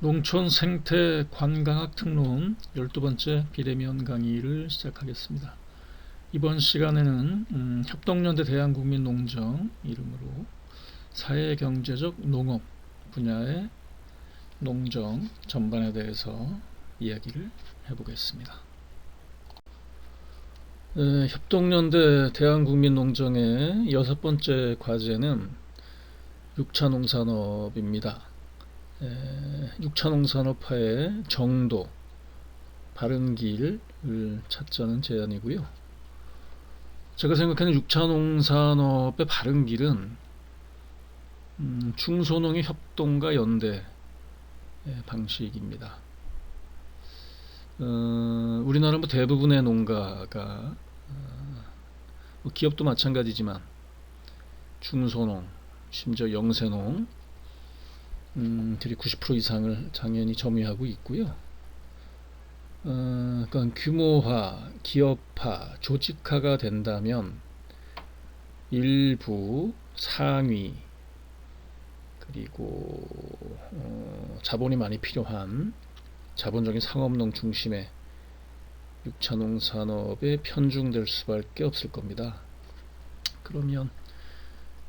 농촌 생태 관광학 특론 12번째 비대면 강의를 시작하겠습니다. 이번 시간에는 협동연대 대한국민농정 이름으로 사회경제적 농업 분야의 농정 전반에 대해서 이야기를 해보겠습니다. 협동연대 대한국민농정의 6번째 과제는 6차 농산업입니다. 6차 농산업화의 정도, 바른 길을 찾자는 제안이고요. 제가 생각하는 6차 농산업의 바른 길은 중소농의 협동과 연대 방식입니다. 우리나라 대부분의 농가가 기업도 마찬가지지만 중소농, 심지어 영세농 들이 90% 이상을 당연히 점유하고 있고요. 그러니까 규모화, 기업화, 조직화가 된다면 일부 상위 그리고 자본이 많이 필요한 자본적인 상업농 중심의 6차 농산업에 편중될 수밖에 없을 겁니다. 그러면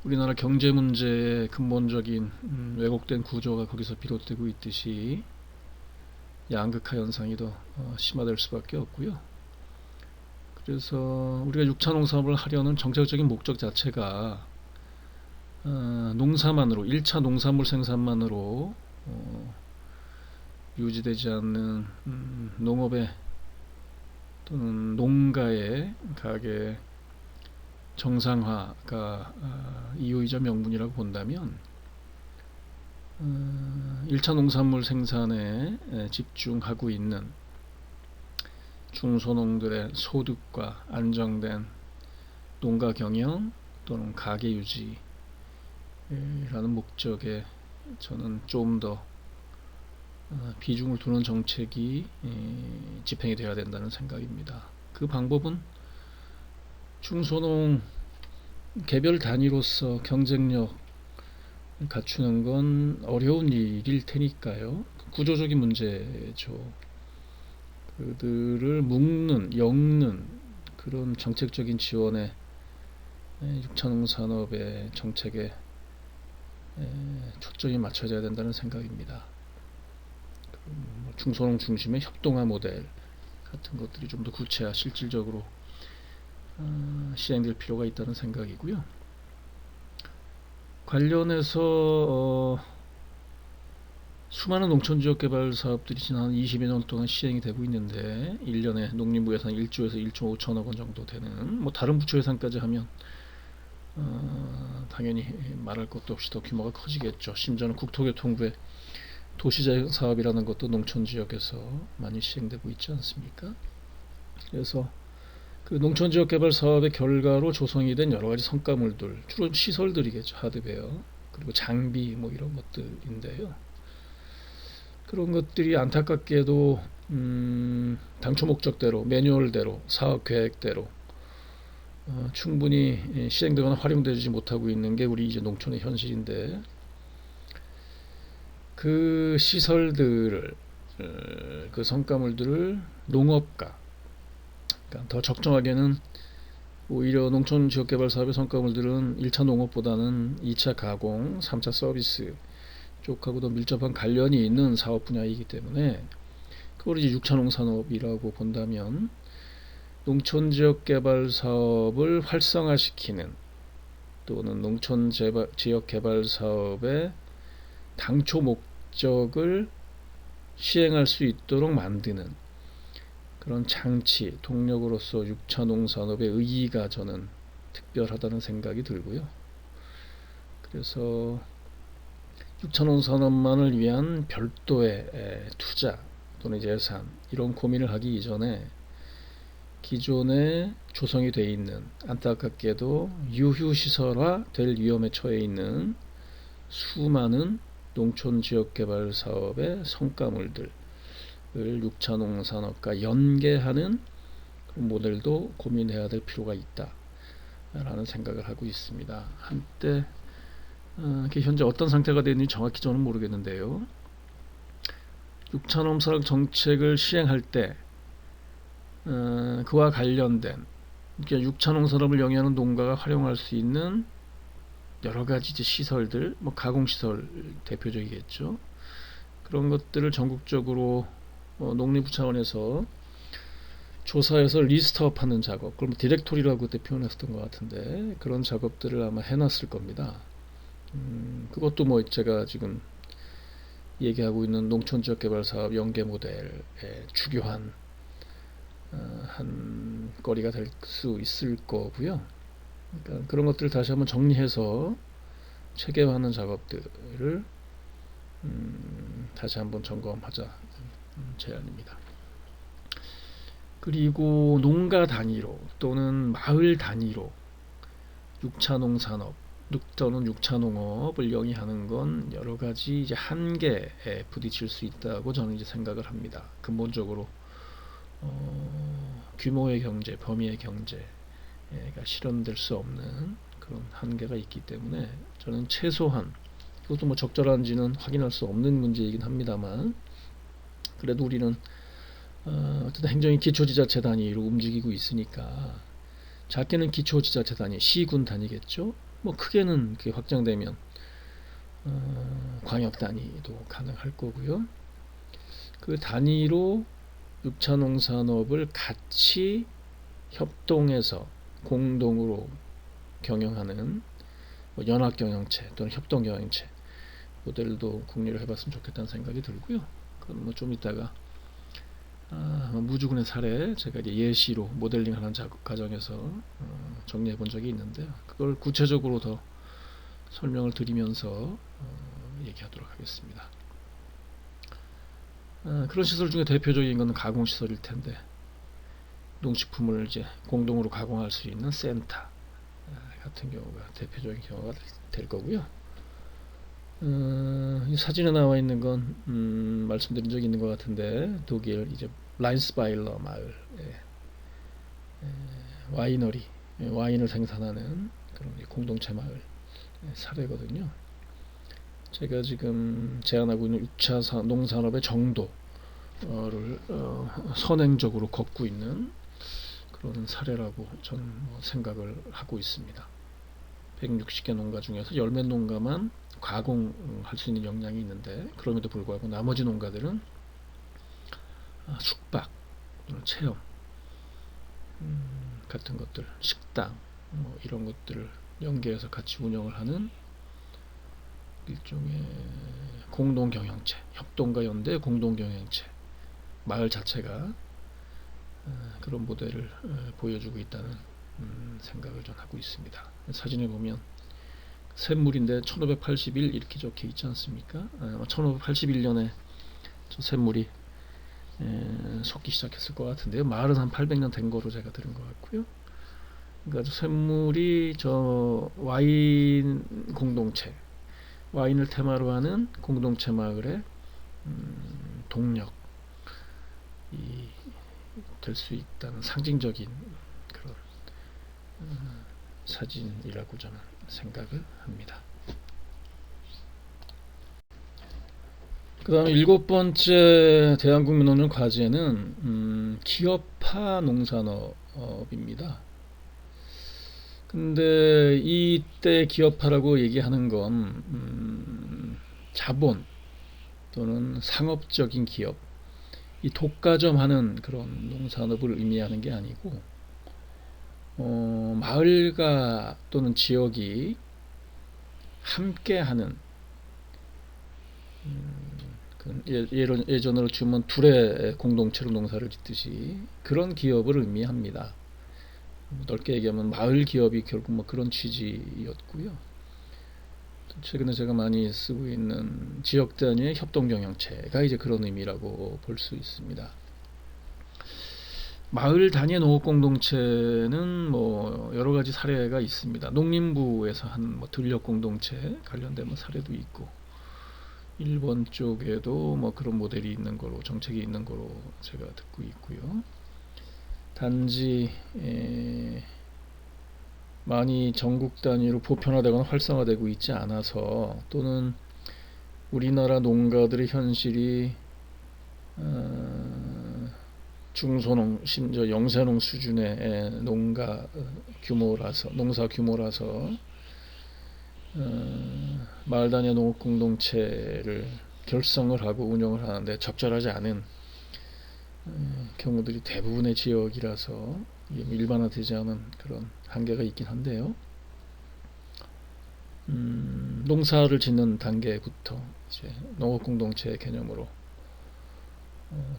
우리나라 경제 문제의 근본적인 왜곡된 구조가 거기서 비롯되고 있듯이 양극화 현상이 더 심화될 수밖에 없고요. 그래서 우리가 6차 농산업을 하려는 정책적인 목적 자체가 농사만으로 1차 농산물 생산만으로 유지되지 않는 농업의 또는 농가의 가계 정상화가 이유이자 명분이라고 본다면 1차 농산물 생산에 집중하고 있는 중소농들의 소득과 안정된 농가 경영 또는 가계 유지라는 목적에 저는 좀 더 비중을 두는 정책이 집행이 되어야 된다는 생각입니다. 그 방법은 중소농 개별 단위로서 경쟁력 갖추는 건 어려운 일일 테니까요. 구조적인 문제죠. 그들을 묶는, 엮는 그런 정책적인 지원에 6차 농산업의 정책에 초점이 맞춰져야 된다는 생각입니다. 중소농 중심의 협동화 모델 같은 것들이 좀 더 구체화, 실질적으로 시행될 필요가 있다는 생각이고요. 관련해서 수많은 농촌지역 개발 사업들이 지난 20여 년 동안 시행이 되고 있는데 1년에 농림부 예산 1조에서 1조 5천억 원 정도 되는 다른 부처 예산까지 하면 당연히 말할 것도 없이 더 규모가 커지겠죠. 심지어는 국토교통부의 도시재생 사업이라는 것도 농촌지역에서 많이 시행되고 있지 않습니까? 그래서 그 농촌지역 개발 사업의 결과로 조성이 된 여러 가지 성과물들, 주로 시설들이겠죠. 하드웨어 그리고 장비 이런 것들인데요. 그런 것들이 안타깝게도 당초 목적대로, 매뉴얼대로, 사업 계획대로 충분히 시행되거나 활용되지 못하고 있는 게 우리 이제 농촌의 현실인데, 그 시설들을, 그 성과물들을 농업가, 그러니까 더 적정하게는 오히려 농촌 지역개발 사업의 성과물들은 1차 농업보다는 2차 가공, 3차 서비스 쪽하고 더 밀접한 관련이 있는 사업 분야이기 때문에 그걸 이제 6차 농산업이라고 본다면 농촌 지역 개발 사업을 활성화시키는 또는 농촌 지역 개발 사업의 당초 목적을 시행할 수 있도록 만드는 그런 장치, 동력으로서 6차 농산업의 의의가 저는 특별하다는 생각이 들고요. 그래서 6차 농산업만을 위한 별도의 투자 또는 예산 이런 고민을 하기 이전에 기존에 조성이 되어 있는, 안타깝게도 유휴시설화 될 위험에 처해 있는 수많은 농촌 지역개발 사업의 성과물들을 6차 농산업과 연계하는 모델도 고민해야 될 필요가 있다 라는 생각을 하고 있습니다. 한때 현재 어떤 상태가 되는지 정확히 저는 모르겠는데요. 육차농사 정책을 시행할 때 그와 관련된 그러니까 육차농산업을 영위하는 농가가 활용할 수 있는 여러 가지 이제 시설들, 뭐 가공시설 대표적이겠죠. 그런 것들을 전국적으로 농림부 차원에서 조사해서 리스트업하는 작업, 그럼 디렉토리라고 그때 표현했었던 것 같은데 그런 작업들을 아마 해놨을 겁니다. 그것도 뭐 제가 지금 얘기하고 있는 농촌지역개발사업 연계 모델의 주요한 한 거리가 될 수 있을 거고요. 그러니까 그런 것들을 다시 한번 정리해서 체계화하는 작업들을 다시 한번 점검하자 제안입니다. 그리고 농가 단위로 또는 마을 단위로 육차농산업 또는 육차농업을 영위하는 건 여러 가지 이제 한계에 부딪힐 수 있다고 저는 이제 생각을 합니다. 근본적으로 규모의 경제, 범위의 경제가 실현될 수 없는 그런 한계가 있기 때문에 저는 최소한 이것도 뭐 적절한지는 확인할 수 없는 문제이긴 합니다만 그래도 우리는 어쨌든 행정이 기초지자체 단위로 움직이고 있으니까 작게는 기초지자체 단위, 시군 단위겠죠. 뭐 크게는 그게 확장되면 광역 단위도 가능할 거고요. 그 단위로 육차농산업을 같이 협동해서 공동으로 경영하는 뭐 연합경영체 또는 협동경영체 모델도 궁리를 해봤으면 좋겠다는 생각이 들고요. 그건 뭐 좀 이따가 무주군의 사례 제가 이제 예시로 모델링하는 작업 과정에서 정리해 본 적이 있는데요. 그걸 구체적으로 더 설명을 드리면서 얘기하도록 하겠습니다. 그런 시설 중에 대표적인 것은 가공시설일 텐데 농식품을 이제 공동으로 가공할 수 있는 센터 같은 경우가 대표적인 경우가 될 거고요. 이 사진에 나와 있는 건 말씀드린 적이 있는 것 같은데 독일 이제 라인스바일러 마을 와이너리 와인을 생산하는 그런 공동체 마을 사례거든요. 제가 지금 제안하고 있는 6차 농산업의 정도를 선행적으로 걷고 있는 그런 사례라고 저는 생각을 하고 있습니다. 160개 농가 중에서 10몇 농가만 가공할 수 있는 역량이 있는데 그럼에도 불구하고 나머지 농가들은 숙박, 체험 같은 것들, 식당 뭐 이런 것들을 연계해서 같이 운영을 하는 일종의 공동경영체, 협동과 연대 공동경영체 마을 자체가 그런 모델을 보여주고 있다는 생각을 좀 하고 있습니다. 사진에 보면 샘물인데 1581 이렇게 적혀 있지 않습니까? 1581년에 저 샘물이 솟기 시작했을 것 같은데요. 마을은 한 800년 된 거로 제가 들은 것 같고요. 그러니까 샘물이 저 와인 공동체, 와인을 테마로 하는 공동체 마을의 동력이 될 수 있다는 상징적인 그런 사진이라고 저는 생각을 합니다. 그 다음에 7번째 대한국민논문 과제는 기업화 농산업입니다. 근데 이때 기업화라고 얘기하는 건 자본 또는 상업적인 기업, 이 독과점하는 그런 농산업을 의미하는 게 아니고 마을과 또는 지역이 함께하는 예전으로 치면 둘의 공동체로 농사를 짓듯이 그런 기업을 의미합니다. 넓게 얘기하면 마을 기업이 결국 뭐 그런 취지였고요. 최근에 제가 많이 쓰고 있는 지역 단위의 협동경영체가 이제 그런 의미라고 볼 수 있습니다. 마을 단위의 농업공동체는 뭐 여러 가지 사례가 있습니다. 농림부에서 한 뭐 들녘공동체 관련된 뭐 사례도 있고, 일본 쪽에도 뭐 그런 모델이 있는 거로, 정책이 있는 거로 제가 듣고 있고요. 단지 많이 전국 단위로 보편화되거나 활성화되고 있지 않아서, 또는 우리나라 농가들의 현실이 중소농 심지어 영세농 수준의 농사 규모라서 마을 단위 농업 공동체를 결성을 하고 운영을 하는데 적절하지 않은 경우들이 대부분의 지역이라서 일반화되지 않은 그런 한계가 있긴 한데요. 농사를 짓는 단계부터 이제 농업 공동체 개념으로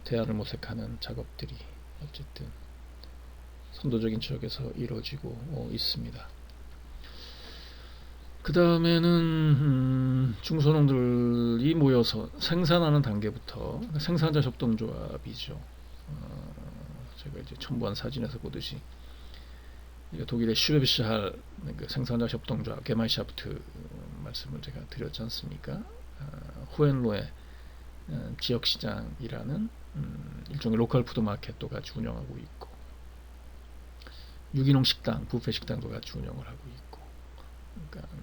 대안을 모색하는 작업들이 어쨌든 선도적인 지역에서 이루어지고 있습니다. 그 다음에는 중소농들이 모여서 생산하는 단계부터 생산자 협동조합이죠. 제가 이제 첨부한 사진에서 보듯이 독일의 슈베비시할 그 생산자 협동조합 게마이샤프트 말씀을 제가 드렸지 않습니까? 호헨로의 지역시장이라는 일종의 로컬 푸드마켓도 같이 운영하고 있고, 유기농 식당, 뷔페 식당도 같이 운영을 하고 있고, 그러니까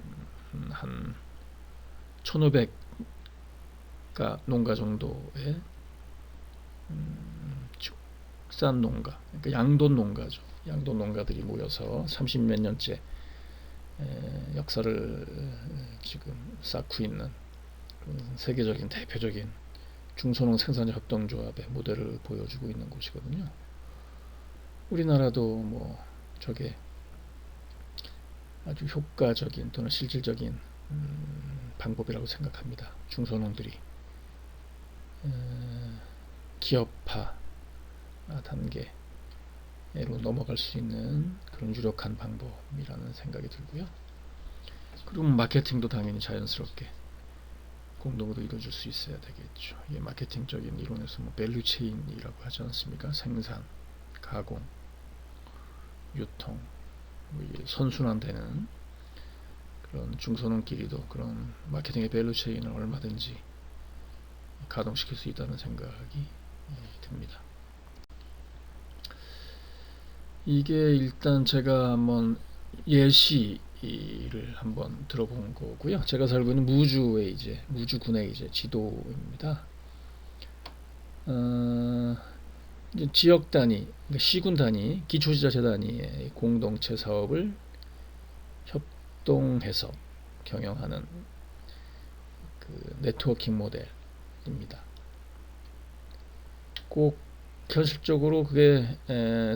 한 1,500가 농가 정도의 축산 농가, 그러니까 양돈 농가죠. 양돈 농가들이 모여서 30몇 년째 역사를 지금 쌓고 있는 세계적인 대표적인 중소농 생산자 협동조합의 모델을 보여주고 있는 곳이거든요. 우리나라도 뭐 저게 아주 효과적인 또는 실질적인 방법이라고 생각합니다. 중소농들이 기업화 단계로 넘어갈 수 있는 그런 유력한 방법이라는 생각이 들고요. 그리고 마케팅도 당연히 자연스럽게 공동으로 이루어질 수 있어야 되겠죠. 이 마케팅적인 이론에서 뭐 밸류체인이라고 하지 않습니까? 생산, 가공, 유통, 뭐 선순환되는 그런 중소농끼리도 그런 마케팅의 밸류체인을 얼마든지 가동시킬 수 있다는 생각이 듭니다. 이게 일단 제가 한번 예시를 한번 들어본 거고요. 제가 살고 있는 무주군의 이제 지도입니다. 이제 지역 단위, 그러니까 시군 단위, 기초지자체 단위의 공동체 사업을 협동해서 경영하는 그 네트워킹 모델입니다. 꼭 현실적으로 그게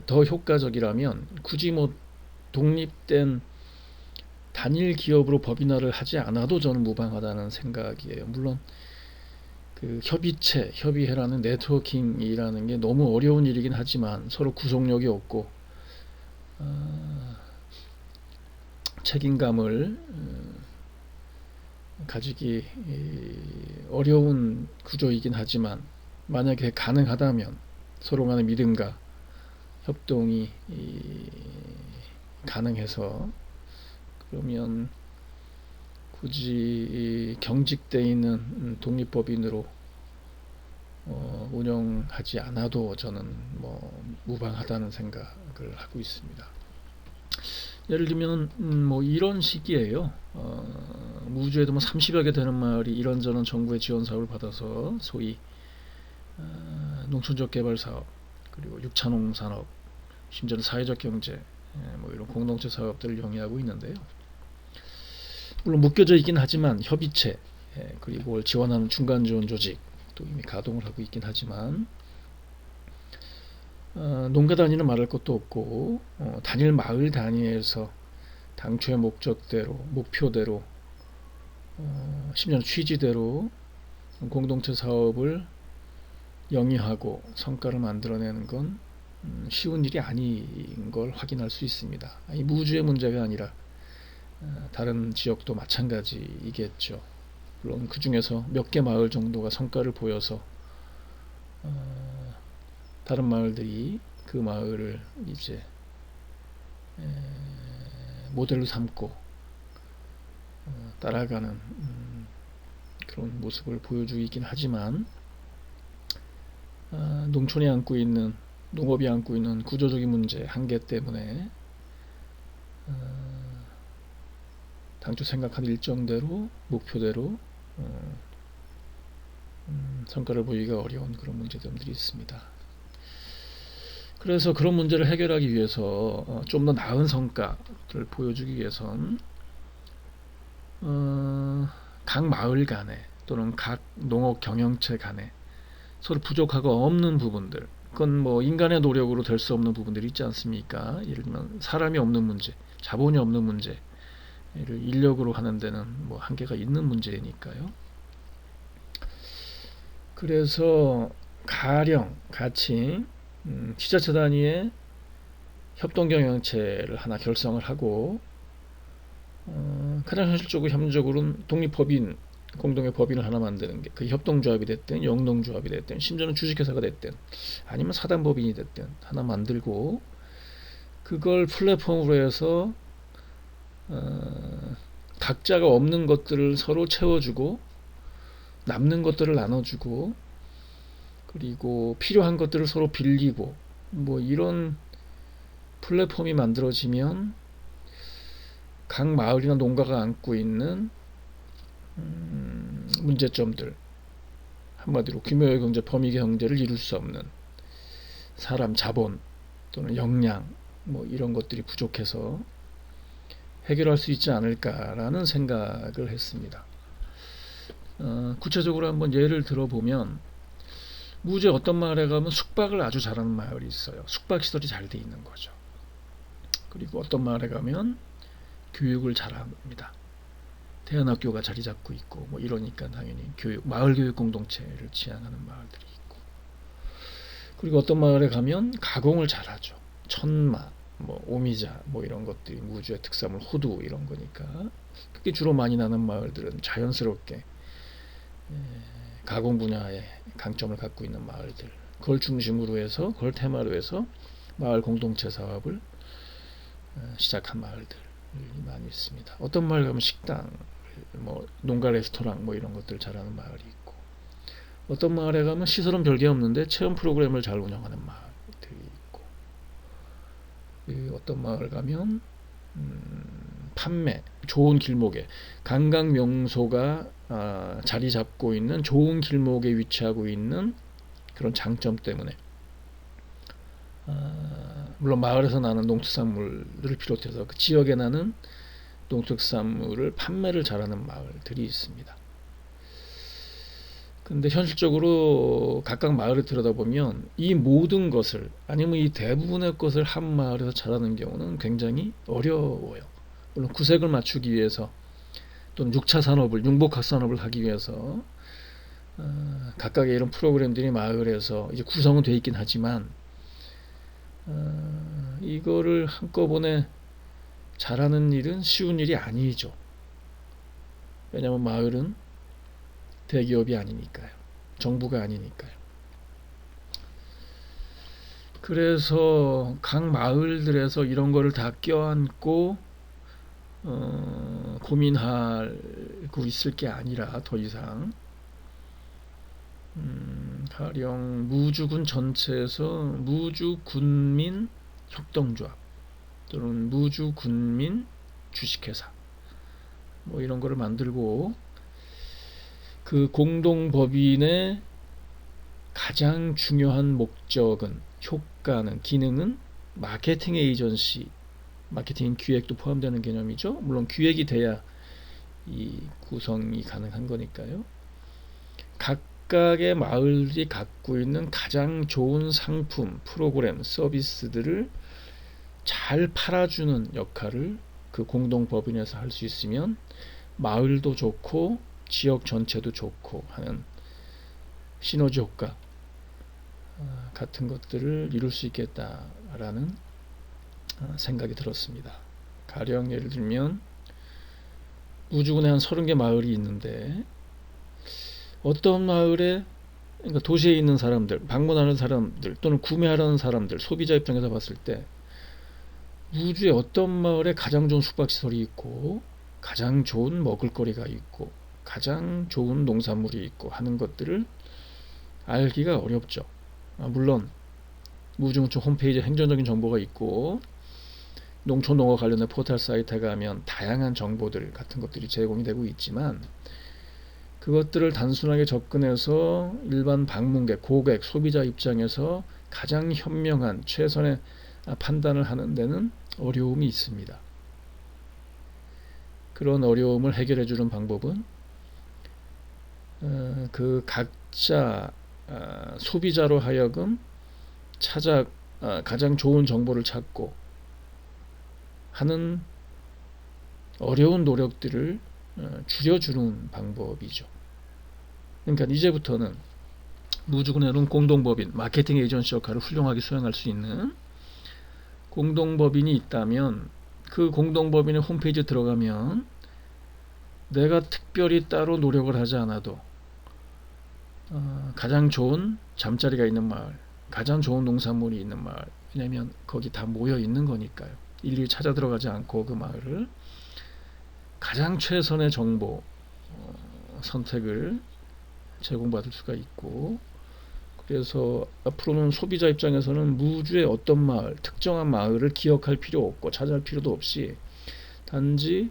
더 효과적이라면 굳이 뭐 독립된 단일 기업으로 법인화를 하지 않아도 저는 무방하다는 생각이에요. 물론 그 협의회라는 네트워킹이라는 게 너무 어려운 일이긴 하지만 서로 구속력이 없고 책임감을 가지기 어려운 구조이긴 하지만 만약에 가능하다면 서로 간의 믿음과 협동이 가능해서 그러면 굳이 경직되어 있는 독립법인으로 운영하지 않아도 저는 뭐 무방하다는 생각을 하고 있습니다. 예를 들면 뭐 이런 식이에요. 무주에도 뭐 30여 개 되는 마을이 이런저런 정부의 지원 사업을 받아서 소위 농촌적 개발 사업, 그리고 6차농 산업, 심지어는 사회적 경제, 뭐 이런 공동체 사업들을 영위하고 있는데요. 물론 묶여져 있긴 하지만 협의체, 그리고 지원하는 중간 지원 조직도 이미 가동을 하고 있긴 하지만 농가 단위는 말할 것도 없고 단일 마을 단위에서 당초의 목표대로 심지어는 취지대로 공동체 사업을 영위하고 성과를 만들어내는 건 쉬운 일이 아닌 걸 확인할 수 있습니다. 이 무주의 문제가 아니라 다른 지역도 마찬가지이겠죠. 물론 그 중에서 몇 개 마을 정도가 성과를 보여서 다른 마을들이 그 마을을 이제 모델로 삼고 따라가는 그런 모습을 보여주긴 하지만 농촌이 안고 있는 농업이 안고 있는 구조적인 문제 한계 때문에 당초 생각한 일정대로 목표대로 성과를 보이기가 어려운 그런 문제점들이 있습니다. 그래서 그런 문제를 해결하기 위해서 좀 더 나은 성과를 보여주기 위해선 각 마을 간에 또는 각 농업 경영체 간에 서로 부족하고 없는 부분들, 그건 뭐 인간의 노력으로 될 수 없는 부분들이 있지 않습니까? 예를 들면 사람이 없는 문제, 자본이 없는 문제, 를 인력으로 하는 데는 뭐 한계가 있는 문제니까요. 그래서 가령 같이 지자체 단위의 협동경영체를 하나 결성을 하고 가장 현실적으로 협력적으로는 독립법인 공동의 법인을 하나 만드는 게 그 협동조합이 됐든 영농조합이 됐든 심지어는 주식회사가 됐든 아니면 사단법인이 됐든 하나 만들고 그걸 플랫폼으로 해서 각자가 없는 것들을 서로 채워주고 남는 것들을 나눠주고 그리고 필요한 것들을 서로 빌리고 뭐 이런 플랫폼이 만들어지면 각 마을이나 농가가 안고 있는 문제점들, 한마디로 규모의 경제, 범위 경제를 이룰 수 없는 사람, 자본 또는 역량 뭐 이런 것들이 부족해서 해결할 수 있지 않을까라는 생각을 했습니다. 구체적으로 한번 예를 들어보면 무주에 어떤 마을에 가면 숙박을 아주 잘하는 마을이 있어요. 숙박시설이 잘 돼 있는 거죠. 그리고 어떤 마을에 가면 교육을 잘합니다. 대안학교가 자리 잡고 있고 뭐 이러니까 당연히 마을 교육 공동체를 지향하는 마을들이 있고 그리고 어떤 마을에 가면 가공을 잘하죠. 천마, 뭐 오미자 뭐 이런 것들이 무주의 특산물 호두 이런 거니까 그게 주로 많이 나는 마을들은 자연스럽게 가공 분야에 강점을 갖고 있는 마을들 그걸 중심으로 해서 그걸 테마로 해서 마을 공동체 사업을 시작한 마을들이 많이 있습니다. 어떤 마을 가면 식당, 뭐 농가 레스토랑 뭐 이런 것들 잘하는 마을이 있고 어떤 마을에 가면 시설은 별게 없는데 체험 프로그램을 잘 운영하는 마을들이 있고 어떤 마을 가면 판매, 좋은 길목에 관광 명소가 자리 잡고 있는 좋은 길목에 위치하고 있는 그런 장점 때문에 물론 마을에서 나는 농특산물들을 비롯해서 그 지역에 나는 농특산물을 판매를 잘하는 마을들이 있습니다. 근데 현실적으로 각각 마을을 들여다보면 이 모든 것을 아니면 이 대부분의 것을 한 마을에서 잘하는 경우는 굉장히 어려워요. 물론 구색을 맞추기 위해서 또는 6차 산업을 융복합 산업을 하기 위해서 각각의 이런 프로그램들이 마을에서 이제 구성은 되어 있긴 하지만 이거를 한꺼번에 잘하는 일은 쉬운 일이 아니죠. 왜냐하면 마을은 대기업이 아니니까요. 정부가 아니니까요. 그래서 각 마을들에서 이런 거를 다 껴안고 고민하고 있을 게 아니라 더 이상 가령 무주군 전체에서 무주군민 협동조합 또는 무주군민 주식회사 뭐 이런 거를 만들고 그 공동법인의 가장 중요한 목적은 효과는 기능은 마케팅 에이전시 마케팅 기획도 포함되는 개념이죠. 물론 기획이 돼야 이 구성이 가능한 거니까요. 각각의 마을이 갖고 있는 가장 좋은 상품, 프로그램, 서비스들을 잘 팔아주는 역할을 그 공동법인에서 할 수 있으면 마을도 좋고 지역 전체도 좋고 하는 시너지 효과 같은 것들을 이룰 수 있겠다라는 생각이 들었습니다. 가령 예를 들면 무주군에 한 30개 마을이 있는데 어떤 마을에 그러니까 도시에 있는 사람들, 방문하는 사람들 또는 구매하려는 사람들, 소비자 입장에서 봤을 때 무주에 어떤 마을에 가장 좋은 숙박시설이 있고 가장 좋은 먹을거리가 있고 가장 좋은 농산물이 있고 하는 것들을 알기가 어렵죠. 물론 무주군청 홈페이지에 행정적인 정보가 있고 농촌농어 관련된 포털 사이트에 가면 다양한 정보들 같은 것들이 제공이 되고 있지만 그것들을 단순하게 접근해서 일반 방문객, 고객, 소비자 입장에서 가장 현명한 최선의 판단을 하는 데는 어려움이 있습니다. 그런 어려움을 해결해 주는 방법은 그 각자 소비자로 하여금 가장 좋은 정보를 찾고 하는 어려운 노력들을 줄여주는 방법이죠. 그러니까 이제부터는 무주군에는 공동법인, 마케팅 에이전시 역할을 훌륭하게 수행할 수 있는 공동법인이 있다면 그 공동법인의 홈페이지에 들어가면 내가 특별히 따로 노력을 하지 않아도 가장 좋은 잠자리가 있는 마을, 가장 좋은 농산물이 있는 마을, 왜냐면 거기 다 모여 있는 거니까요. 일일이 찾아 들어가지 않고 그 마을을 가장 최선의 정보 선택을 제공받을 수가 있고, 그래서 앞으로는 소비자 입장에서는 무주의 어떤 마을, 특정한 마을을 기억할 필요 없고 찾아갈 필요도 없이 단지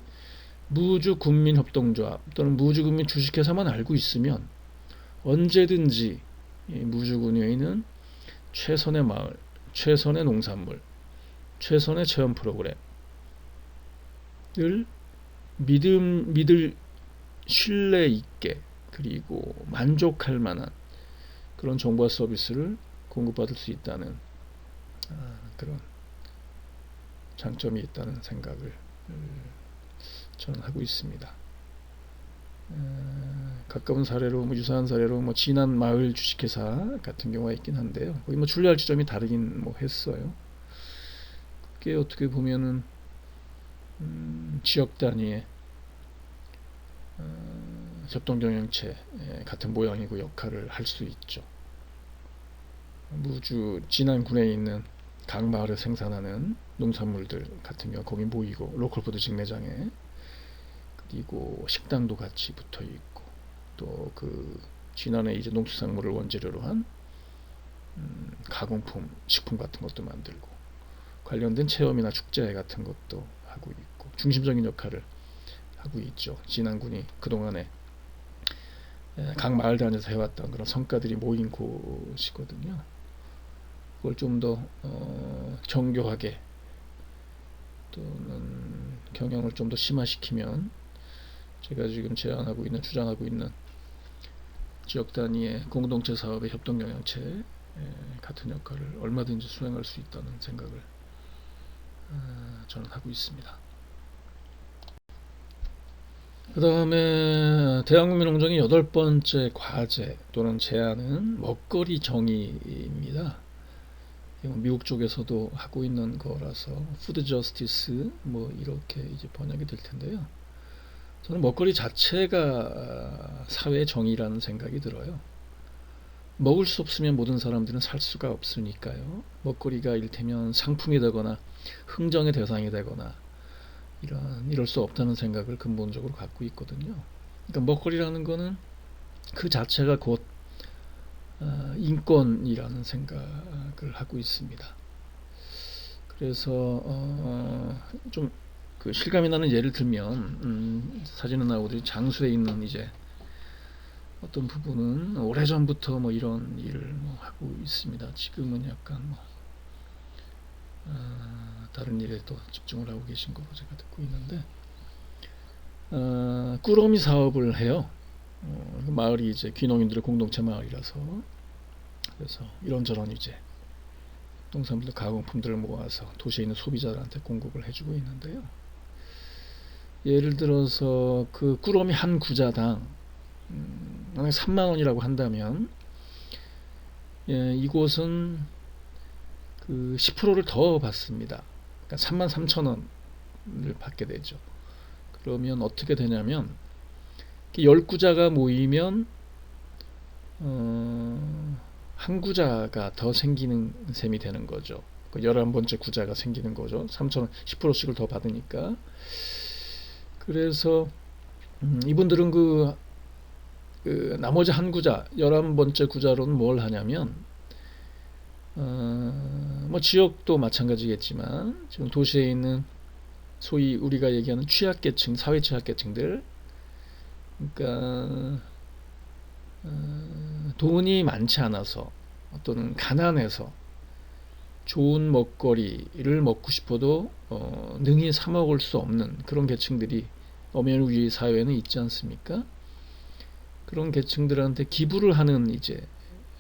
무주군민협동조합 또는 무주군민 주식회사만 알고 있으면 언제든지 무주군에 있는 최선의 마을, 최선의 농산물, 최선의 체험 프로그램을 믿을 신뢰 있게 그리고 만족할 만한 그런 정보와 서비스를 공급받을 수 있다는 그런 장점이 있다는 생각을 저는 하고 있습니다. 가까운 사례로 유사한 사례로 진안 마을 주식회사 같은 경우가 있긴 한데요. 거기 출류할 지점이 다르긴 했어요. 그게 어떻게 보면은 지역 단위의 협동경영체 같은 모양이고 역할을 할 수 있죠. 무주 진안군에 있는 각 마을에 생산하는 농산물들 같은 경우 거기 모이고 로컬푸드 직매장에, 그리고 식당도 같이 붙어 있고, 또 그 진안에 이제 농수산물을 원재료로 한 가공품, 식품 같은 것도 만들고 관련된 체험이나 축제 같은 것도 하고 있고 중심적인 역할을 하고 있죠. 진안군이 그동안에 각 마을 단위에서 해왔던 그런 성과들이 모인 곳이거든요. 그걸 좀 더 정교하게 또는 경영을 좀 더 심화시키면 제가 지금 제안하고 있는, 주장하고 있는 지역 단위의 공동체 사업의 협동경영체 같은 역할을 얼마든지 수행할 수 있다는 생각을 저는 하고 있습니다. 그 다음에 대한국민농정의 8번째 과제 또는 제안은 먹거리 정의입니다. 미국 쪽에서도 하고 있는 거라서 푸드 저스티스 이렇게 이제 번역이 될 텐데요. 저는 먹거리 자체가 사회 정의라는 생각이 들어요. 먹을 수 없으면 모든 사람들은 살 수가 없으니까요. 먹거리가 이를테면 상품이 되거나 흥정의 대상이 되거나 이럴 수 없다는 생각을 근본적으로 갖고 있거든요. 그러니까 먹거리라는 거는 그 자체가 곧 인권이라는 생각을 하고 있습니다. 그래서 좀 그 실감이 나는 예를 들면 사진에 나오듯이 장수에 있는 이제 어떤 부분은 오래전부터 이런 일을 하고 있습니다. 지금은 약간 다른 일에 또 집중을 하고 계신 거로 제가 듣고 있는데, 꾸러미 사업을 해요. 마을이 이제 귀농인들의 공동체 마을이라서, 그래서 이런저런 이제 농산물들, 가공품들을 모아서 도시에 있는 소비자들한테 공급을 해주고 있는데요. 예를 들어서 그 꾸러미 한 구자당 3만 원이라고 한다면, 이곳은 그 10%를 더 받습니다. 그러니까 33,000원을 받게 되죠. 그러면 어떻게 되냐면 10구자가 모이면 한 구자가 더 생기는 셈이 되는 거죠. 11번째 구자가 생기는 거죠. 3,000원 10%씩을 더 받으니까. 그래서 이분들은 그 나머지 한 구자, 11번째 구자로는 뭘 하냐면 지역도 마찬가지겠지만 지금 도시에 있는 소위 우리가 얘기하는 취약계층, 사회 취약계층들, 그러니까 돈이 많지 않아서 또는 가난해서 좋은 먹거리를 먹고 싶어도 능히 사 먹을 수 없는 그런 계층들이 엄연히 우리 사회에는 있지 않습니까? 그런 계층들한테 기부를 하는 이제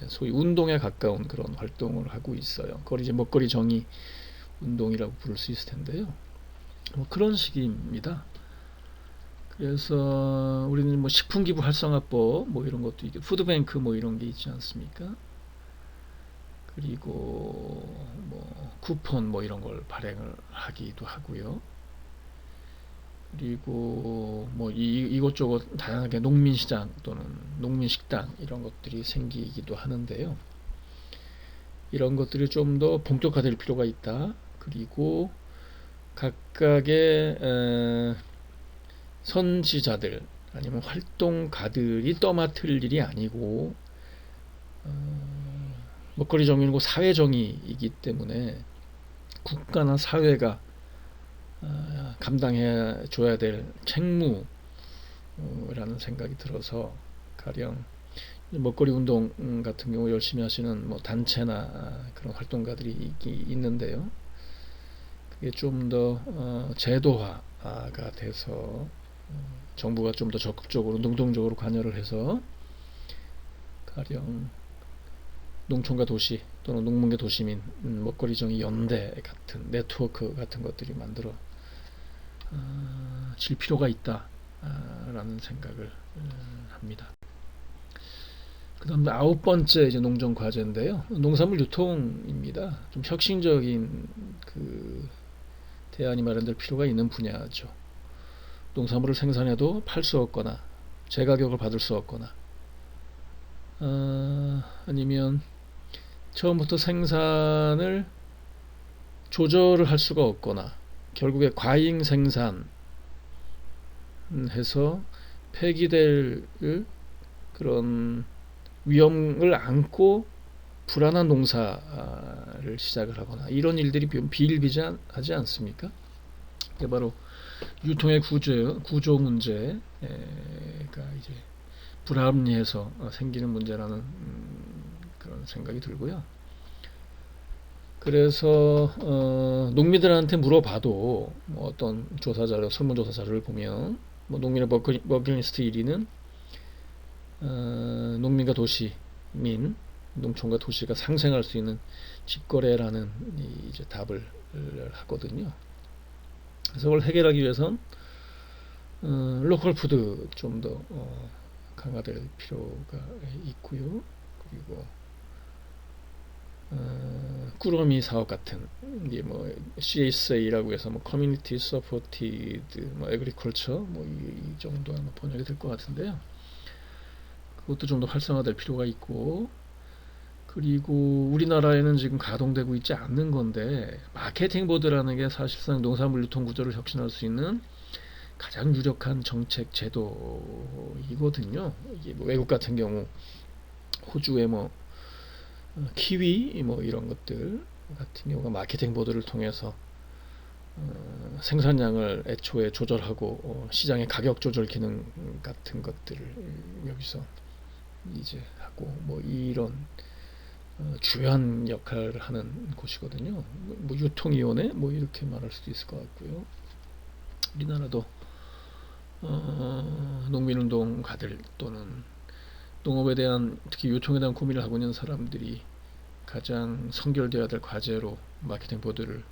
소위 운동에 가까운 그런 활동을 하고 있어요. 그걸 이제 먹거리 정의 운동이라고 부를 수 있을 텐데요. 뭐 그런 식입니다. 그래서 우리는 뭐 식품기부 활성화법 뭐 이런 것도 있고 푸드뱅크 뭐 이런 게 있지 않습니까? 그리고 뭐 쿠폰 뭐 이런 걸 발행을 하기도 하고요. 그리고 뭐 이것저것 다양하게 농민시장 또는 농민식당 이런 것들이 생기기도 하는데요. 이런 것들이 좀 더 본격화될 필요가 있다. 그리고 각각의 선지자들 아니면 활동가들이 떠맡을 일이 아니고 먹거리 정의는 사회 정의이기 때문에 국가나 사회가 감당해 줘야 될 책무라는 생각이 들어서 가령 먹거리 운동 같은 경우 열심히 하시는 뭐 단체나 그런 활동가들이 있는데요. 그게 좀 더 제도화가 돼서 정부가 좀 더 적극적으로 능동적으로 관여를 해서 가령 농촌과 도시 또는 농민과 도시민 먹거리 정의 연대 같은 네트워크 같은 것들이 만들어 질 필요가 있다라는 생각을 합니다. 그 다음 9번째 이제 농정 과제인데요. 농산물 유통입니다. 좀 혁신적인 그 대안이 마련될 필요가 있는 분야죠. 농산물을 생산해도 팔 수 없거나 제가격을 받을 수 없거나 아니면 처음부터 생산을 조절을 할 수가 없거나 결국에 과잉 생산해서 폐기될 그런 위험을 안고 불안한 농사를 시작을 하거나 이런 일들이 비일비재하지 않습니까? 그게 바로 유통의 구조 문제가 이제 불합리해서 생기는 문제라는 그런 생각이 들고요. 그래서 농민들한테 물어봐도 뭐 어떤 조사 자료, 설문조사 자료를 보면 뭐 농민의 버킷리스트 1위는 농민과 도시민, 농촌과 도시가 상생할 수 있는 직거래라는 이제 답을 하거든요. 그래서 그걸 해결하기 위해선 로컬 푸드 좀 더 강화될 필요가 있고요. 그리고 꾸러미 사업 같은 이게 뭐 CSA라고 해서 뭐 커뮤니티 서포티드 뭐 에그리컬처 뭐 이 정도 아마 번역이 될 것 같은데요. 그것도 좀 더 활성화될 필요가 있고 그리고 우리나라에는 지금 가동되고 있지 않는 건데 마케팅 보드라는 게 사실상 농산물 유통 구조를 혁신할 수 있는 가장 유력한 정책 제도이거든요. 이게 뭐 외국 같은 경우 호주의 뭐 키위 뭐 이런 것들 같은 경우가 마케팅 보드를 통해서 생산량을 애초에 조절하고 시장의 가격 조절 기능 같은 것들을 여기서 이제 하고 뭐 이런 주요한 역할을 하는 곳이거든요. 뭐 유통위원회 뭐 이렇게 말할 수도 있을 것 같고요. 우리나라도 농민운동가들 또는 농업에 대한 특히 유통에 대한 고민을 하고 있는 사람들이 가장 선결되어야 될 과제로 마케팅 보드를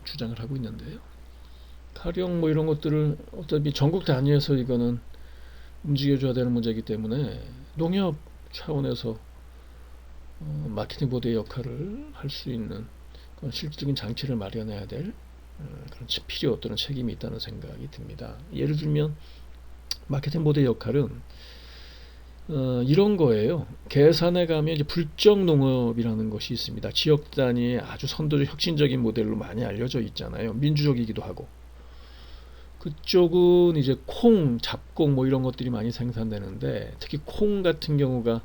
주장을 하고 있는데요. 가령 뭐 이런 것들을 어차피 전국 단위에서 이거는 움직여줘야 되는 문제이기 때문에 농협 차원에서 마케팅 보드의 역할을 할 수 있는 그런 실질적인 장치를 마련해야 될 그런 필요 또는 책임이 있다는 생각이 듭니다. 예를 들면 마케팅 보드의 역할은 이런 거예요. 계산에 가면 이제 불정 농업이라는 것이 있습니다. 지역 단위의 아주 선도적 혁신적인 모델로 많이 알려져 있잖아요. 민주적이기도 하고. 그쪽은 이제 콩, 잡곡 뭐 이런 것들이 많이 생산되는데 특히 콩 같은 경우가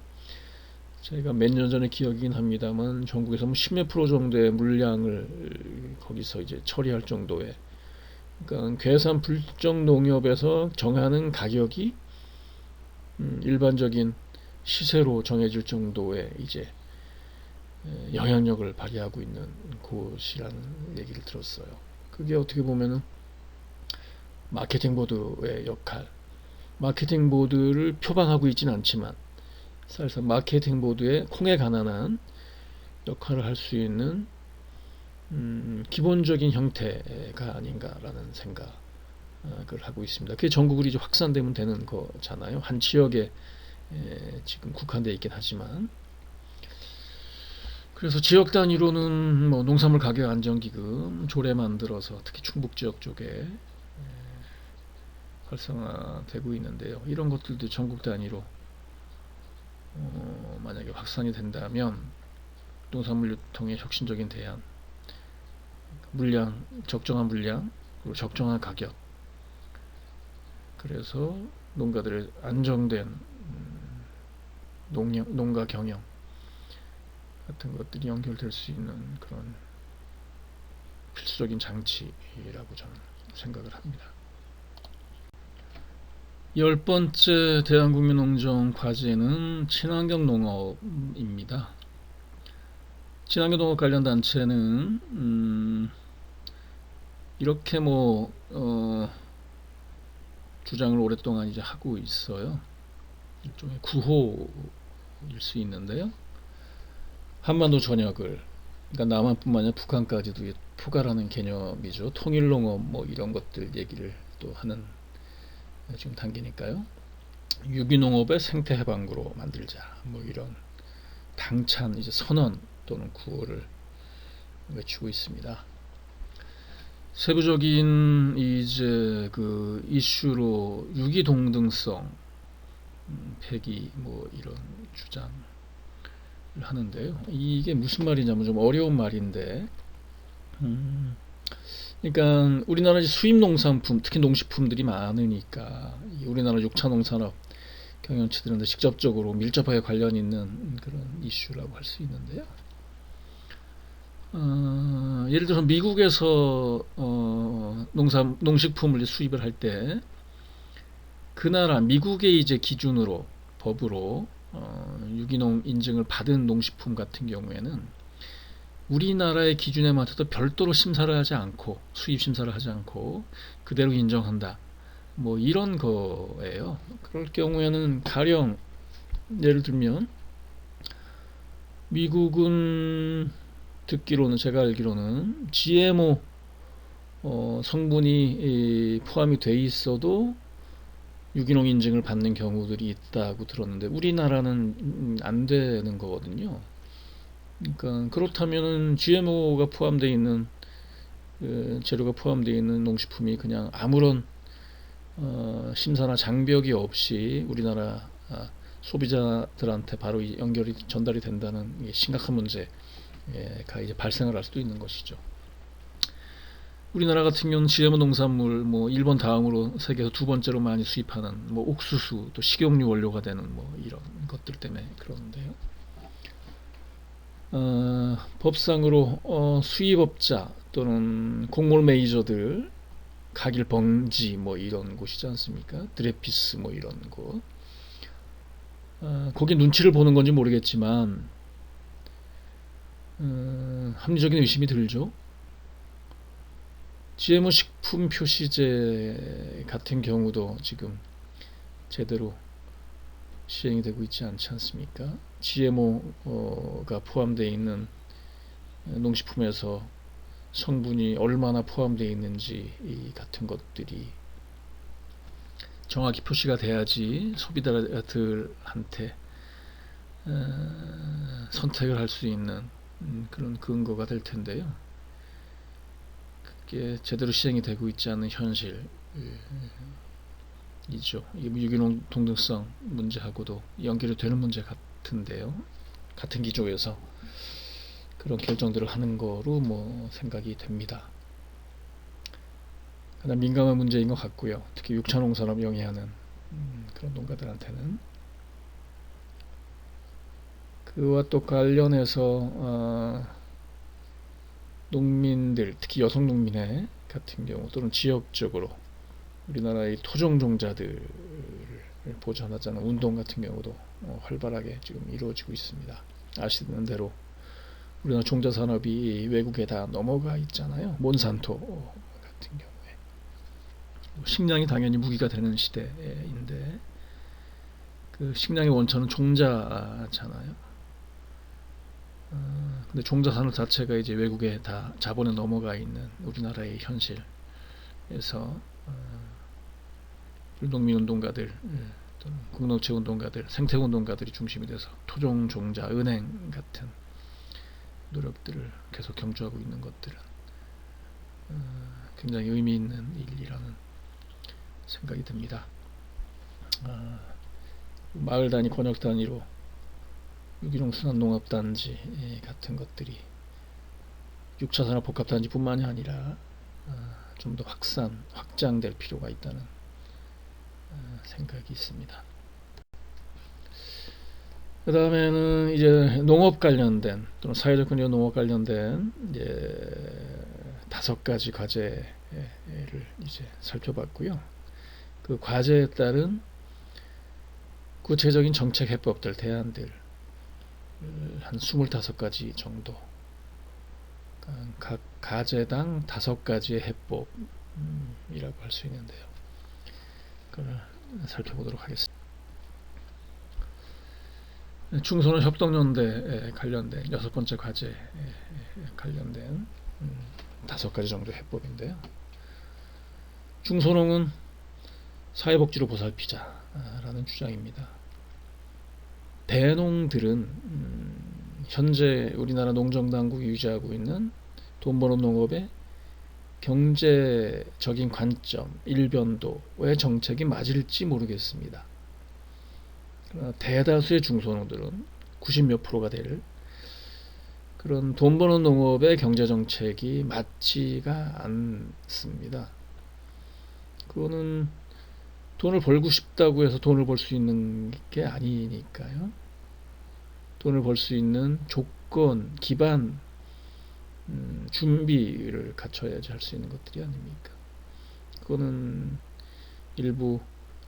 제가 몇 년 전에 기억이긴 합니다만 전국에서 뭐 10몇 프로 정도의 물량을 거기서 이제 처리할 정도의 그러니까 괴산 불정 농협에서 정하는 가격이 일반적인 시세로 정해질 정도의 이제 영향력을 발휘하고 있는 곳이라는 얘기를 들었어요. 그게 어떻게 보면은 마케팅 보드의 역할, 마케팅 보드를 표방하고 있진 않지만 사실상 마케팅 보드의 콩에 가난한 역할을 할 수 있는 기본적인 형태가 아닌가라는 생각을 하고 있습니다. 그게 전국으로 이제 확산되면 되는 거잖아요. 한 지역에 지금 국한되어 있긴 하지만, 그래서 지역 단위로는 뭐 농산물 가격 안정기금 조례 만들어서 특히 충북 지역 쪽에 활성화되고 있는데요. 이런 것들도 전국 단위로 만약에 확산이 된다면 농산물 유통의 혁신적인 대안, 물량, 적정한 물량, 그리고 적정한 가격, 그래서 농가들의 안정된 농가 경영 같은 것들이 연결될 수 있는 그런 필수적인 장치라고 저는 생각을 합니다. 10번째 대한국민농정 과제는 친환경 농업입니다. 친환경 농업 관련 단체는 이렇게 주장을 오랫동안 이제 하고 있어요. 일종의 구호일 수 있는데요. 한반도 전역을, 그러니까 남한뿐만 아니라 북한까지도 포괄하는 개념이죠. 통일농업 이런 것들 얘기를 또 하는 지금 단계니까요. 유기농업의 생태 해방구로 만들자, 이런 당찬 이제 선언 또는 구호를 외치고 있습니다. 세부적인 이제 그 이슈로 유기동등성 폐기 이런 주장을 하는데요. 이게 무슨 말이냐면 좀 어려운 말인데, 그러니까 우리나라 수입 농산품, 특히 농식품들이 많으니까 우리나라 6차 농산업 경영체들한테 직접적으로 밀접하게 관련 있는 그런 이슈라고 할 수 있는데요. 예를 들어서 미국에서 농식품을 수입을 할 때 그 나라 미국의 이제 기준으로 법으로 유기농 인증을 받은 농식품 같은 경우에는 우리나라의 기준에 맞춰서 별도로 심사를 하지 않고, 수입 심사를 하지 않고 그대로 인정한다, 이런 거예요. 그럴 경우에는 가령 예를 들면 미국은 듣기로는, 제가 알기로는 GMO 성분이 포함이 돼 있어도 유기농 인증을 받는 경우들이 있다고 들었는데 우리나라는 안 되는 거거든요. 그러니까 그렇다면은 GMO가 포함되어 있는 재료가 포함되어 있는 농식품이 그냥 아무런 심사나 장벽이 없이 우리나라 소비자들한테 바로 연결이 전달이 된다는 심각한 문제가 이제 발생을 할 수도 있는 것이죠. 우리나라 같은 경우는 GMO 농산물 일본 다음으로 세계에서 두 번째로 많이 수입하는 옥수수, 또 식용유 원료가 되는 이런 것들 때문에 그러는데요. 법상으로 수입업자 또는 곡물 메이저들, 가길 벙지 이런 곳이지 않습니까? 드레피스 이런 곳. 거기 눈치를 보는 건지 모르겠지만 합리적인 의심이 들죠. GMO 식품 표시제 같은 경우도 지금 제대로 시행이 되고 있지 않지 않습니까? GMO가 포함되어 있는 농식품에서 성분이 얼마나 포함되어 있는지 같은 것들이 정확히 표시가 돼야지 소비자들한테 선택을 할 수 있는 그런 근거가 될 텐데요. 그게 제대로 시행이 되고 있지 않는 현실이죠. 유기농 동등성 문제하고도 연결이 되는 문제 같은데요. 같은 기조에서 그런 결정들을 하는 거로 생각이 됩니다. 가장 민감한 문제인 것 같고요. 특히 6차 농산업 영위하는 그런 농가들한테는. 그와 또 관련해서 농민들, 특히 여성 농민의 같은 경우 또는 지역적으로 우리나라의 토종 종자들을 보전하자는 운동 같은 경우도 활발하게 지금 이루어지고 있습니다. 아시는 대로 우리나라 종자 산업이 외국에 다 넘어가 있잖아요. 몬산토 같은 경우에 식량이 당연히 무기가 되는 시대인데 그 식량의 원천은 종자잖아요. 근데 종자 산업 자체가 이제 외국에 다 자본에 넘어가 있는 우리나라의 현실에서 농민운동가들 또는 공동체 운동가들, 생태운동가들이 중심이 돼서 토종, 종자, 은행 같은 노력들을 계속 경주하고 있는 것들은 굉장히 의미 있는 일이라는 생각이 듭니다. 마을 단위, 권역 단위로 유기농 순환농업단지 같은 것들이 6차 산업 복합단지뿐만이 아니라 좀 더 확장될 필요가 있다는 생각이 있습니다. 그 다음에는 이제 농업 관련된 또는 사회적 근로 농업 관련된 이제 5가지 과제를 이제 살펴봤고요. 그 과제에 따른 구체적인 정책 해법들, 대안들 한 25가지 정도, 각 과제당 5가지의 해법이라고 할 수 있는데요. 그걸 살펴보도록 하겠습니다. 중소농 협동연대에 관련된 6번째 과제에 관련된 5가지 정도의 해법인데요. 중소농은 사회복지로 보살피자라는 주장입니다. 대농들은 현재 우리나라 농정당국이 유지하고 있는 돈 버는 농업의 경제적인 관점, 일변도의 정책이 맞을지 모르겠습니다. 그러나 대다수의 중소농들은 90몇 %가 될 그런 돈 버는 농업의 경제정책이 맞지가 않습니다. 그거는 돈을 벌고 싶다고 해서 돈을 벌 수 있는 게 아니니까요. 돈을 벌 수 있는 조건, 기반, 준비를 갖춰야지 할 수 있는 것들이 아닙니까? 그거는 일부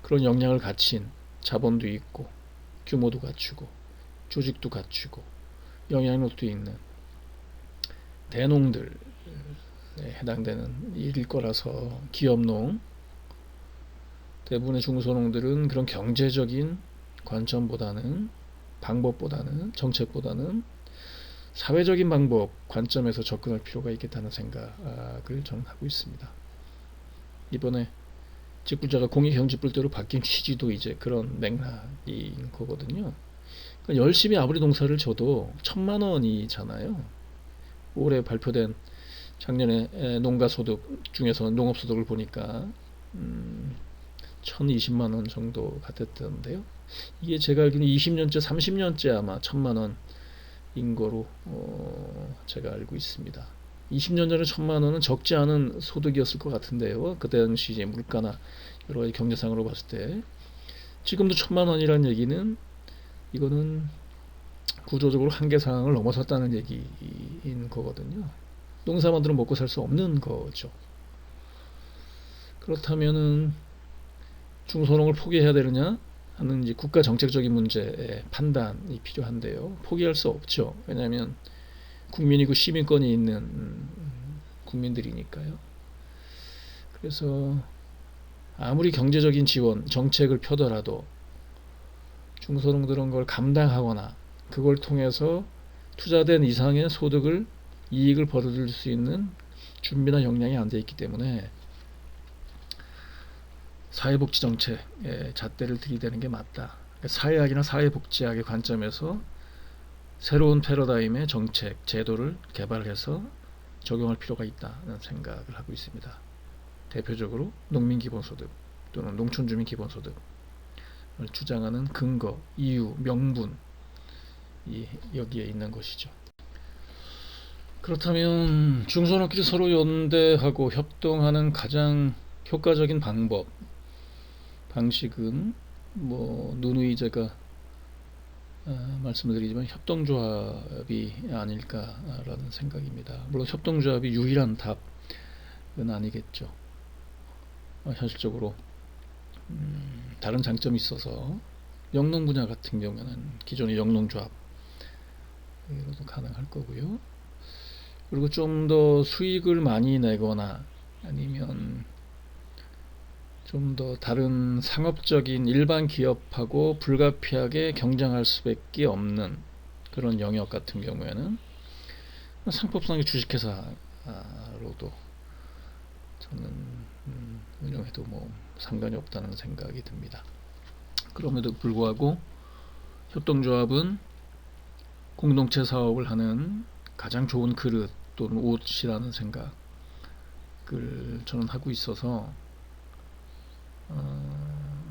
그런 역량을 갖춘 자본도 있고 규모도 갖추고 조직도 갖추고 영향력도 있는 대농들에 해당되는 일일 거라서 기업농, 대부분의 중소농들은 그런 경제적인 관점보다는 방법보다는 정책보다는 사회적인 방법 관점에서 접근할 필요가 있겠다는 생각을 저는 하고 있습니다. 이번에 직불자가 공익경제불대로 바뀐 취지도 이제 그런 맥락인 거거든요. 그러니까 열심히 아무리 농사를 져도 1,000만 원이잖아요. 올해 발표된 작년에 농가소득 중에서 농업소득을 보니까 1,020만 원 정도가 됐던데요. 이게 제가 알기로는 20년째, 30년째 아마 1,000만 원인 거로 제가 알고 있습니다. 20년 전에 1,000만 원은 적지 않은 소득이었을 것 같은데요. 그때 당시 이제 물가나 여러 가지 경제상으로 봤을 때 지금도 1,000만 원이라는 얘기는 이거는 구조적으로 한계 상황을 넘어섰다는 얘기인 거거든요. 농사만으로 먹고 살 수 없는 거죠. 그렇다면은 중소농을 포기해야 되느냐 하는 이제 국가 정책적인 문제의 판단이 필요한데요. 포기할 수 없죠. 왜냐하면 국민이고 시민권이 있는 국민들이니까요. 그래서 아무리 경제적인 지원, 정책을 펴더라도 중소농들은 걸 감당하거나 그걸 통해서 투자된 이상의 소득을, 이익을 벌어들일 수 있는 준비나 역량이 안 돼 있기 때문에 사회복지 정책에 잣대를 들이대는 게 맞다. 사회학이나 사회복지학의 관점에서 새로운 패러다임의 정책, 제도를 개발해서 적용할 필요가 있다는 생각을 하고 있습니다. 대표적으로 농민기본소득 또는 농촌주민 기본소득을 주장하는 근거, 이유, 명분이 여기에 있는 것이죠. 그렇다면 중소농끼리 서로 연대하고 협동하는 가장 효과적인 방식은 누누이 제가 말씀을 드리지만 협동조합이 아닐까라는 생각입니다. 물론 협동조합이 유일한 답은 아니겠죠. 현실적으로 다른 장점이 있어서 영농 분야 같은 경우에는 기존의 영농조합 이로도 가능할 거고요. 그리고 좀 더 수익을 많이 내거나 아니면 좀 더 다른 상업적인 일반 기업하고 불가피하게 경쟁할 수밖에 없는 그런 영역 같은 경우에는 상법상의 주식회사로도 저는 운영해도 뭐 상관이 없다는 생각이 듭니다. 그럼에도 불구하고 협동조합은 공동체 사업을 하는 가장 좋은 그릇 또는 옷이라는 생각을 저는 하고 있어서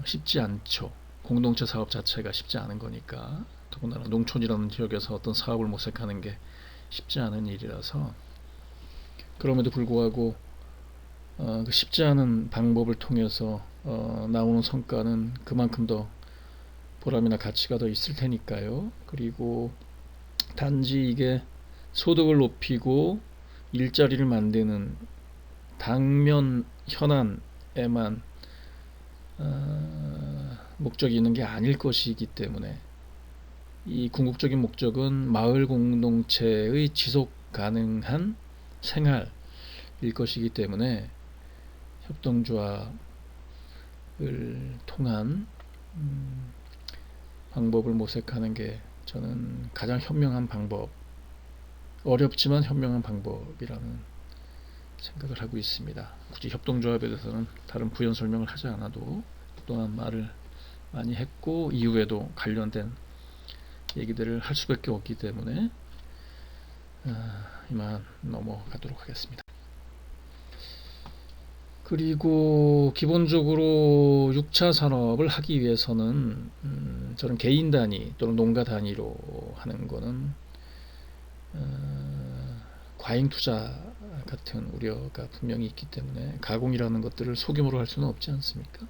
쉽지 않죠. 공동체 사업 자체가 쉽지 않은 거니까, 더군다나 농촌이라는 지역에서 어떤 사업을 모색하는 게 쉽지 않은 일이라서, 그럼에도 불구하고 그 쉽지 않은 방법을 통해서 나오는 성과는 그만큼 더 보람이나 가치가 더 있을 테니까요. 그리고 단지 이게 소득을 높이고 일자리를 만드는 당면 현안에만 목적이 있는 게 아닐 것이기 때문에, 이 궁극적인 목적은 마을 공동체의 지속 가능한 생활일 것이기 때문에 협동조합을 통한 방법을 모색하는 게 저는 가장 현명한 방법, 어렵지만 현명한 방법이라는 생각을 하고 있습니다. 굳이 협동조합에 대해서는 다른 부연 설명을 하지 않아도 그동안 말을 많이 했고 이후에도 관련된 얘기들을 할 수밖에 없기 때문에 이만 넘어가도록 하겠습니다. 그리고 기본적으로 6차 산업을 하기 위해서는 저는 개인 단위 또는 농가 단위로 하는 거는 과잉 투자 같은 우려가 분명히 있기 때문에 가공이라는 것들을 소규모로 할 수는 없지 않습니까?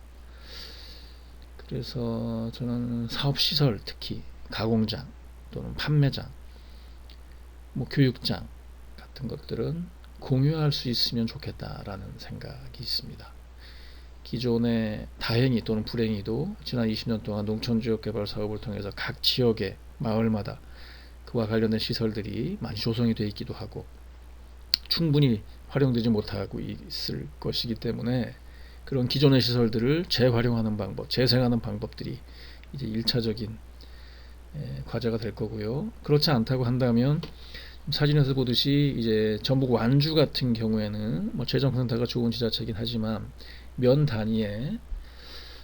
그래서 저는 사업시설, 특히 가공장 또는 판매장, 뭐 교육장 같은 것들은 공유할 수 있으면 좋겠다라는 생각이 있습니다. 기존의 다행히 또는 불행히도 지난 20년 동안 농촌지역개발 사업을 통해서 각 지역의 마을마다 그와 관련된 시설들이 많이 조성이 되어 있기도 하고 충분히 활용되지 못하고 있을 것이기 때문에, 그런 기존의 시설들을 재활용하는 방법, 재생하는 방법들이 이제 1차적인 과제가 될 거고요. 그렇지 않다고 한다면 사진에서 보듯이 이제 전북 완주 같은 경우에는 뭐 재정상태가 좋은 지자체이긴 하지만 면 단위에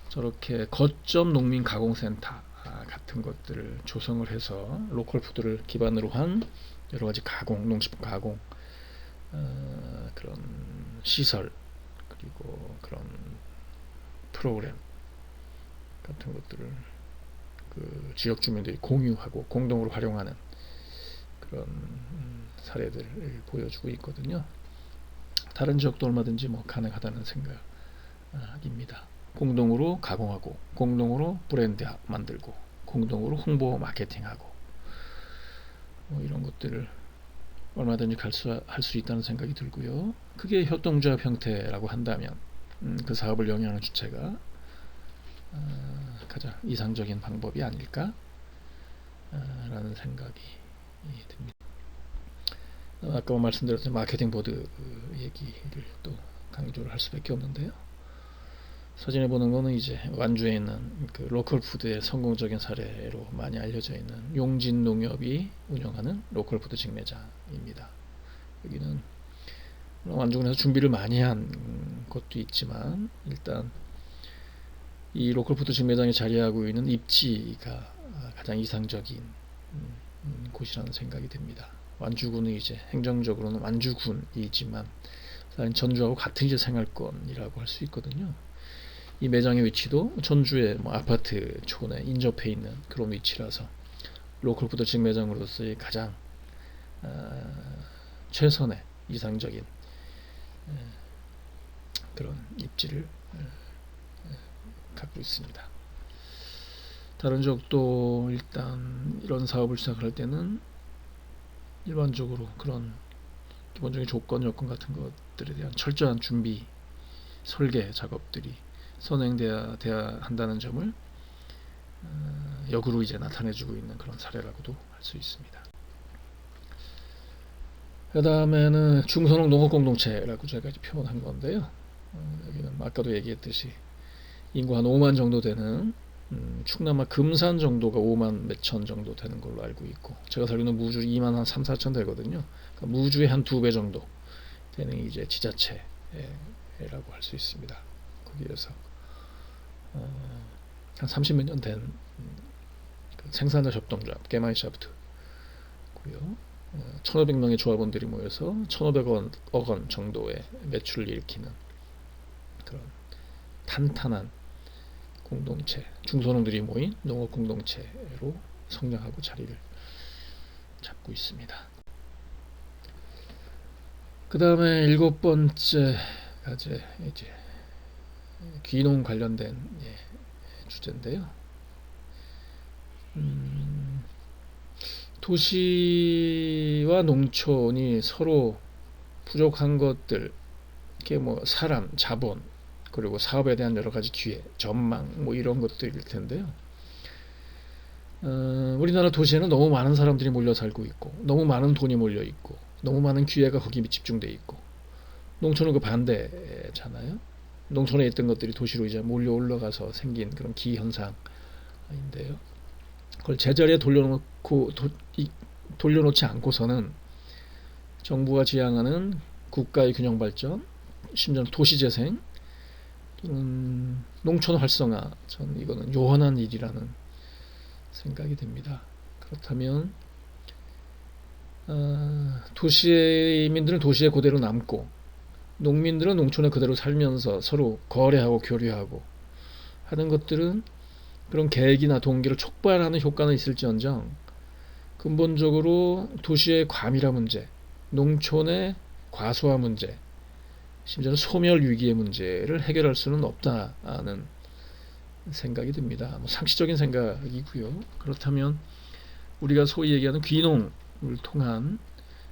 저렇게 거점 농민 가공센터 같은 것들을 조성을 해서 로컬 푸드를 기반으로 한 여러 가지 가공, 농식품 가공 그런 시설, 그리고 그런 프로그램 같은 것들을 그 지역 주민들이 공유하고 공동으로 활용하는 그런 사례들을 보여주고 있거든요. 다른 지역도 얼마든지 뭐 가능하다는 생각입니다. 공동으로 가공하고, 공동으로 브랜드 만들고, 공동으로 홍보 마케팅하고, 뭐 이런 것들을 얼마든지 할 수 있다는 생각이 들고요. 그게 협동조합 형태라고 한다면 그 사업을 영위하는 주체가 가장 이상적인 방법이 아닐까 라는 생각이 듭니다. 아까 말씀드렸던 마케팅 보드 얘기를 또 강조를 할 수밖에 없는데요. 사진에 보는 거는 이제 완주에 있는 그 로컬 푸드의 성공적인 사례로 많이 알려져 있는 용진농협이 운영하는 로컬 푸드 직매장입니다. 여기는 완주군에서 준비를 많이 한 것도 있지만, 일단 이 로컬 푸드 직매장에 자리하고 있는 입지가 가장 이상적인 곳이라는 생각이 듭니다. 완주군은 이제 행정적으로는 완주군이지만 사실 전주하고 같은 이제 생활권이라고 할 수 있거든요. 이 매장의 위치도 전주의 뭐 아파트 촌에 인접해 있는 그런 위치라서 로컬 푸드 직매장으로서의 가장 최선의 이상적인 그런 입지를 갖고 있습니다. 다른 지역도 일단 이런 사업을 시작할 때는 일반적으로 그런 기본적인 조건, 여건 같은 것들에 대한 철저한 준비, 설계 작업들이 선행돼야 한다는 점을 역으로 이제 나타내주고 있는 그런 사례라고도 할 수 있습니다. 그 다음에는 중소농 농업 공동체라고 제가 표현한 건데요. 여기는 아까도 얘기했듯이 인구 한 5만 정도 되는 충남과 금산 정도가 5만 몇천 정도 되는 걸로 알고 있고, 제가 살고 있는 무주 2만 한 3, 4천 되거든요. 그러니까 무주의 한 2배 정도 되는 이제 지자체라고 할 수 있습니다. 거기에서 한 30몇 년 된 생산자 협동조합 게마이샤프트고요. 1,500명의 조합원들이 모여서 1,500억 원 정도의 매출을 일으키는 그런 탄탄한 공동체, 중소농들이 모인 농업 공동체로 성장하고 자리를 잡고 있습니다. 그 다음에 7번째 가제 이제 귀농 관련된 주제인데요. 도시와 농촌이 서로 부족한 것들, 이게 뭐 사람, 자본, 그리고 사업에 대한 여러 가지 기회, 전망, 뭐 이런 것들일 텐데요. 우리나라 도시에는 너무 많은 사람들이 몰려 살고 있고, 너무 많은 돈이 몰려 있고, 너무 많은 기회가 거기 집중돼 있고, 농촌은 그 반대잖아요. 농촌에 있던 것들이 도시로 이제 몰려 올라가서 생긴 그런 기현상인데요. 그걸 제자리에 돌려놓지 않고서는 정부가 지향하는 국가의 균형 발전, 심지어는 도시재생, 또는 농촌 활성화, 저는 이거는 요원한 일이라는 생각이 듭니다. 그렇다면 도시민들은 도시에 그대로 남고, 농민들은 농촌에 그대로 살면서 서로 거래하고 교류하고 하는 것들은 그런 계획이나 동기를 촉발하는 효과는 있을지언정 근본적으로 도시의 과밀화 문제, 농촌의 과소화 문제, 심지어는 소멸 위기의 문제를 해결할 수는 없다는 생각이 듭니다. 뭐 상식적인 생각이고요. 그렇다면 우리가 소위 얘기하는 귀농을 통한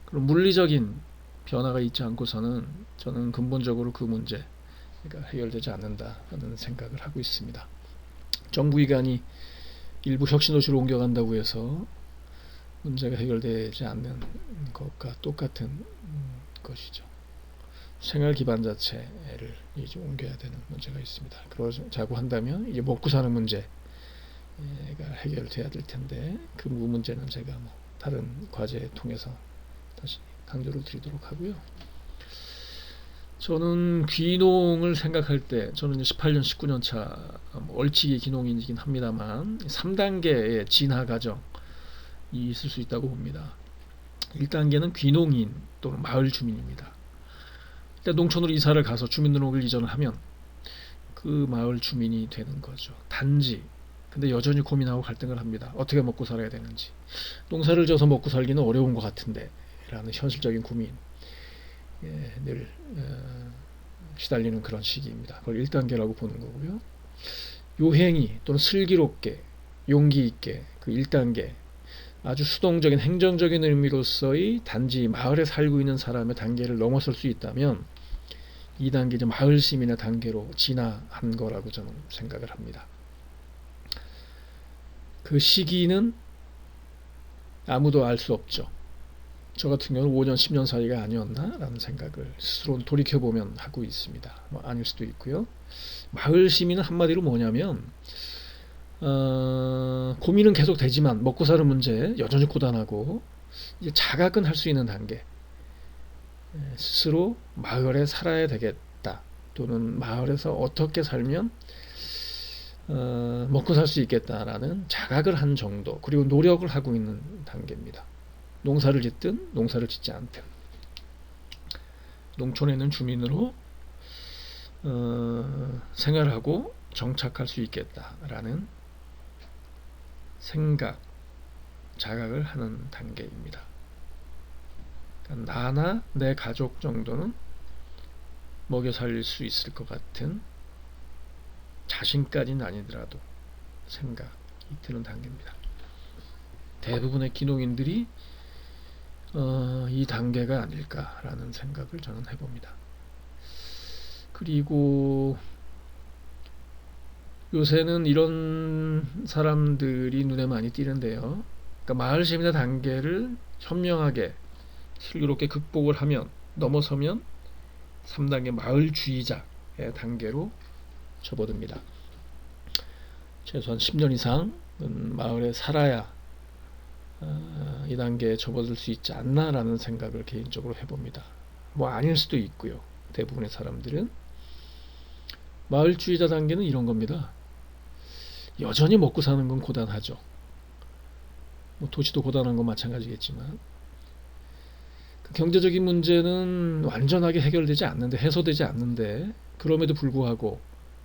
그런 물리적인 변화가 있지 않고서는 저는 근본적으로 그 문제가 해결되지 않는다는 생각을 하고 있습니다. 정부기관이 일부 혁신도시로 옮겨간다고 해서 문제가 해결되지 않는 것과 똑같은 것이죠. 생활 기반 자체를 이제 옮겨야 되는 문제가 있습니다. 그러자고 한다면 이제 먹고 사는 문제가 해결돼야 될 텐데, 그 문제는 제가 뭐 다른 과제 통해서 다시 강조를 드리도록 하고요. 저는 귀농을 생각할 때, 저는 18년, 19년 차 얼치기 귀농이긴 합니다만 3단계의 진화 과정이 있을 수 있다고 봅니다. 1단계는 귀농인 또는 마을 주민입니다. 일단 농촌으로 이사를 가서 주민등록을 이전을 하면 그 마을 주민이 되는 거죠. 단지 근데 여전히 고민하고 갈등을 합니다. 어떻게 먹고 살아야 되는지. 농사를 져서 먹고 살기는 어려운 것 같은데 라는 현실적인 고민 늘 시달리는 그런 시기입니다. 그걸 1단계라고 보는 거고요. 요행이 또는 슬기롭게 용기 있게 그 1단계 아주 수동적인 행정적인 의미로서의 단지 마을에 살고 있는 사람의 단계를 넘어설 수 있다면 2단계 이제 마을 시민의 단계로 진화한 거라고 저는 생각을 합니다. 그 시기는 아무도 알 수 없죠. 저 같은 경우는 5년, 10년 사이가 아니었나 라는 생각을 스스로 돌이켜보면 하고 있습니다. 뭐 아닐 수도 있고요. 마을 시민은 한마디로 뭐냐면 고민은 계속 되지만 먹고 사는 문제 여전히 고단하고 이제 자각은 할 수 있는 단계, 스스로 마을에 살아야 되겠다 또는 마을에서 어떻게 살면 먹고 살 수 있겠다라는 자각을 한 정도, 그리고 노력을 하고 있는 단계입니다. 농사를 짓든 농사를 짓지 않든 농촌에 있는 주민으로 생활하고 정착할 수 있겠다라는 생각, 자각을 하는 단계입니다. 그러니까 나나 내 가족 정도는 먹여 살릴 수 있을 것 같은, 자신까지는 아니더라도 생각이 드는 단계입니다. 대부분의 귀농인들이 이 단계가 아닐까라는 생각을 저는 해봅니다. 그리고 요새는 이런 사람들이 눈에 많이 띄는데요. 그러니까 마을 시민의 단계를 현명하게 슬기롭게 극복을 하면 넘어서면 3단계 마을주의자의 단계로 접어듭니다. 최소한 10년 이상 마을에 살아야 이 단계에 접어들 수 있지 않나라는 생각을 개인적으로 해봅니다. 뭐 아닐 수도 있고요. 대부분의 사람들은 마을주의자 단계는 이런 겁니다. 여전히 먹고 사는 건 고단하죠. 뭐 도시도 고단한 건 마찬가지겠지만 그 경제적인 문제는 완전하게 해결되지 않는데 해소되지 않는데 그럼에도 불구하고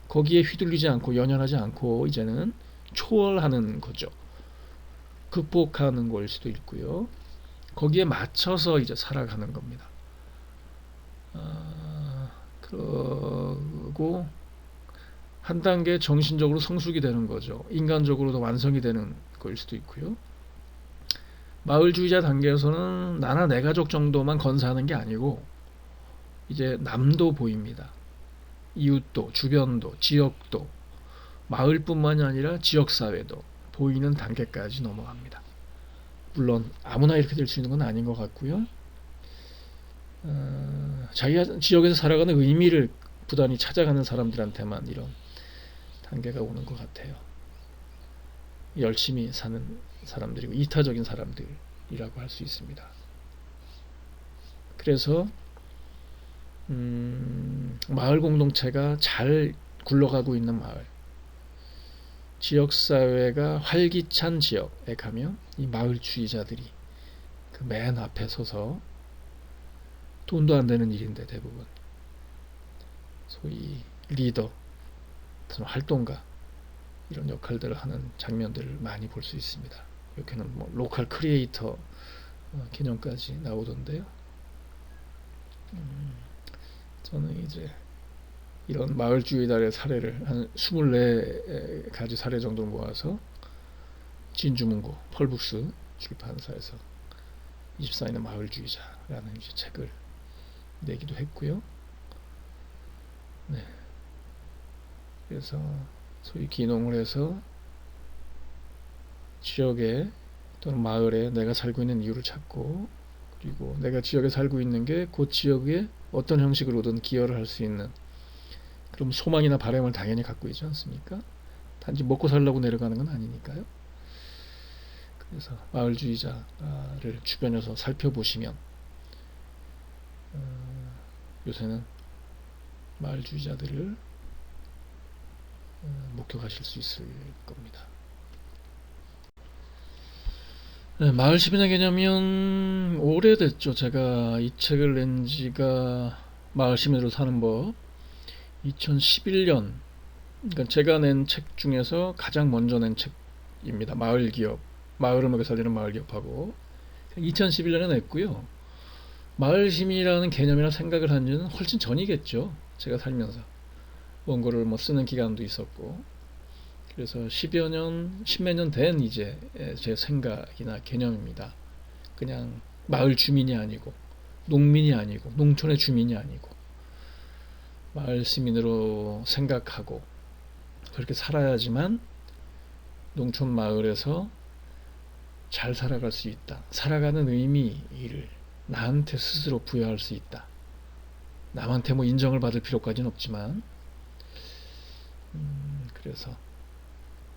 거기에 휘둘리지 않고 연연하지 않고 이제는 초월하는 거죠. 극복하는 걸 수도 있고요. 거기에 맞춰서 이제 살아가는 겁니다. 그리고 한 단계 정신적으로 성숙이 되는 거죠. 인간적으로도 완성이 되는 걸 수도 있고요. 마을주의자 단계에서는 나나 내 가족 정도만 건사하는 게 아니고 이제 남도 보입니다. 이웃도, 주변도, 지역도, 마을뿐만이 아니라 지역사회도 보이는 단계까지 넘어갑니다. 물론 아무나 이렇게 될 수 있는 건 아닌 것 같고요. 자기 지역에서 살아가는 의미를 부단히 찾아가는 사람들한테만 이런 단계가 오는 것 같아요. 열심히 사는 사람들이고 이타적인 사람들이라고 할 수 있습니다. 그래서 마을 공동체가 잘 굴러가고 있는 마을, 지역사회가 활기찬 지역에 가면 이 마을주의자들이 그 맨 앞에 서서 돈도 안 되는 일인데 대부분 소위 리더, 활동가 이런 역할들을 하는 장면들을 많이 볼 수 있습니다. 여기는 뭐 로컬 크리에이터 개념까지 나오던데요. 저는 이제 이런 마을주의자의 사례를 한 24가지 사례 정도 모아서 진주문고 펄북스 출판사에서 24인의 마을주의자라는 이제 책을 내기도 했고요. 네. 그래서 소위 기농을 해서 지역에 또는 마을에 내가 살고 있는 이유를 찾고 그리고 내가 지역에 살고 있는 게 그 지역에 어떤 형식으로든 기여를 할 수 있는 그럼 소망이나 바람을 당연히 갖고 있지 않습니까? 단지 먹고 살려고 내려가는 건 아니니까요. 그래서 마을주의자를 주변에서 살펴보시면 요새는 마을주의자들을 목격하실 수 있을 겁니다. 네, 마을 시민의 개념은 오래됐죠. 제가 이 책을 낸 지가 마을 시민으로 사는 법 2011년, 그러니까 제가 낸 책 중에서 가장 먼저 낸 책입니다. 마을 기업, 마을을 먹여 살리는 마을 기업하고 2011년에 냈고요. 마을 시민이라는 개념이나 생각을 한 지는 훨씬 전이겠죠. 제가 살면서 원고를 뭐 쓰는 기간도 있었고 그래서 10여 년, 10몇 년 된 이제 제 생각이나 개념입니다. 그냥 마을 주민이 아니고 농민이 아니고 농촌의 주민이 아니고 마을 시민으로 생각하고 그렇게 살아야지만 농촌 마을에서 잘 살아갈 수 있다. 살아가는 의미를 나한테 스스로 부여할 수 있다. 남한테 뭐 인정을 받을 필요까지는 없지만 그래서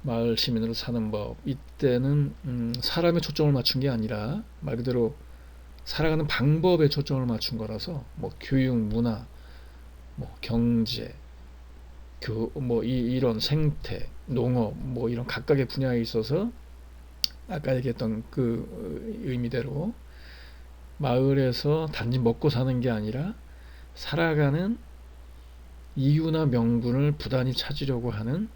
마을 시민으로 사는 법 이때는 사람에 초점을 맞춘 게 아니라 말 그대로 살아가는 방법에 초점을 맞춘 거라서 뭐 교육, 문화, 뭐 경제, 뭐 이런 생태, 농업 뭐 이런 각각의 분야에 있어서 아까 얘기했던 그 의미대로 마을에서 단지 먹고 사는 게 아니라 살아가는 이유나 명분을 부단히 찾으려고 하는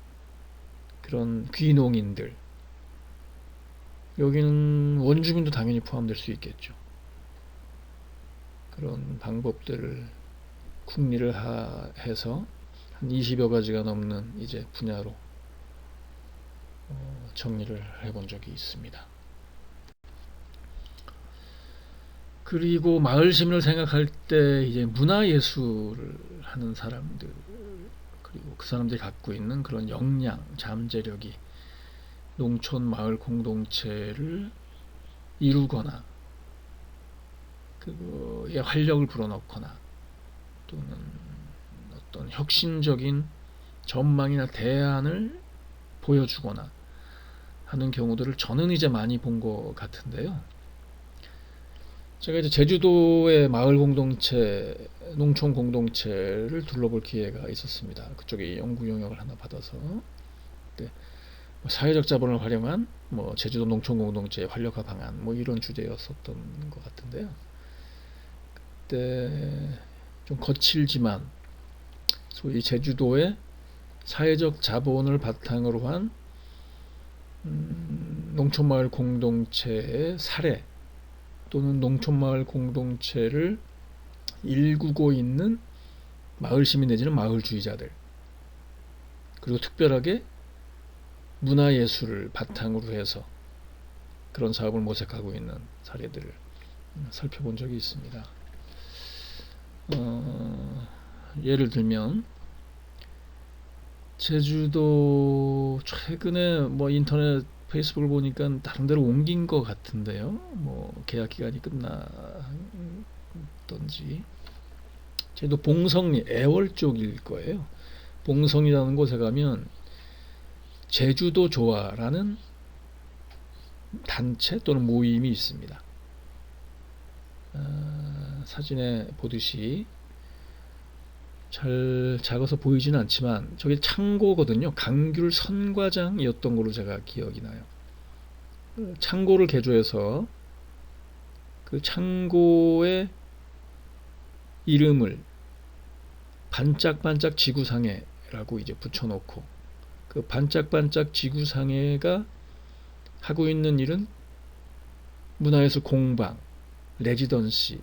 그런 귀농인들, 여기는 원주민도 당연히 포함될 수 있겠죠. 그런 방법들을 궁리를 해서 한 20여 가지가 넘는 이제 분야로 정리를 해본 적이 있습니다. 그리고 마을 시민을 생각할 때 이제 문화예술을 하는 사람들, 그리고 그 사람들이 갖고 있는 그런 역량, 잠재력이 농촌 마을 공동체를 이루거나 그거에 활력을 불어넣거나 또는 어떤 혁신적인 전망이나 대안을 보여주거나 하는 경우들을 저는 이제 많이 본 것 같은데요. 제가 이제 제주도의 마을 공동체, 농촌 공동체를 둘러볼 기회가 있었습니다. 그쪽에 연구 영역을 하나 받아서. 네, 사회적 자본을 활용한 제주도 농촌 공동체의 활력화 방안 이런 주제였었던 것 같은데요. 그때 좀 거칠지만 소위 제주도의 사회적 자본을 바탕으로 한 농촌마을 공동체의 사례 또는 농촌마을 공동체를 일구고 있는 마을 시민 내지는 마을주의자들, 그리고 특별하게 문화예술을 바탕으로 해서 그런 사업을 모색하고 있는 사례들을 살펴본 적이 있습니다. 예를 들면 제주도 최근에 인터넷 페이스북을 보니까 다른 데로 옮긴 것 같은데요. 계약 기간이 끝났던지. 제주도 봉성리 애월 쪽일 거예요. 봉성이라는 곳에 가면 제주도 조화라는 단체 또는 모임이 있습니다. 사진에 보듯이 잘 작아서 보이지는 않지만 저게 창고거든요. 강귤 선과장이었던 걸로 제가 기억이 나요. 창고를 개조해서 그 창고의 이름을 반짝반짝 지구상해라고 이제 붙여놓고, 그 반짝반짝 지구상해가 하고 있는 일은 문화예술 공방, 레지던시,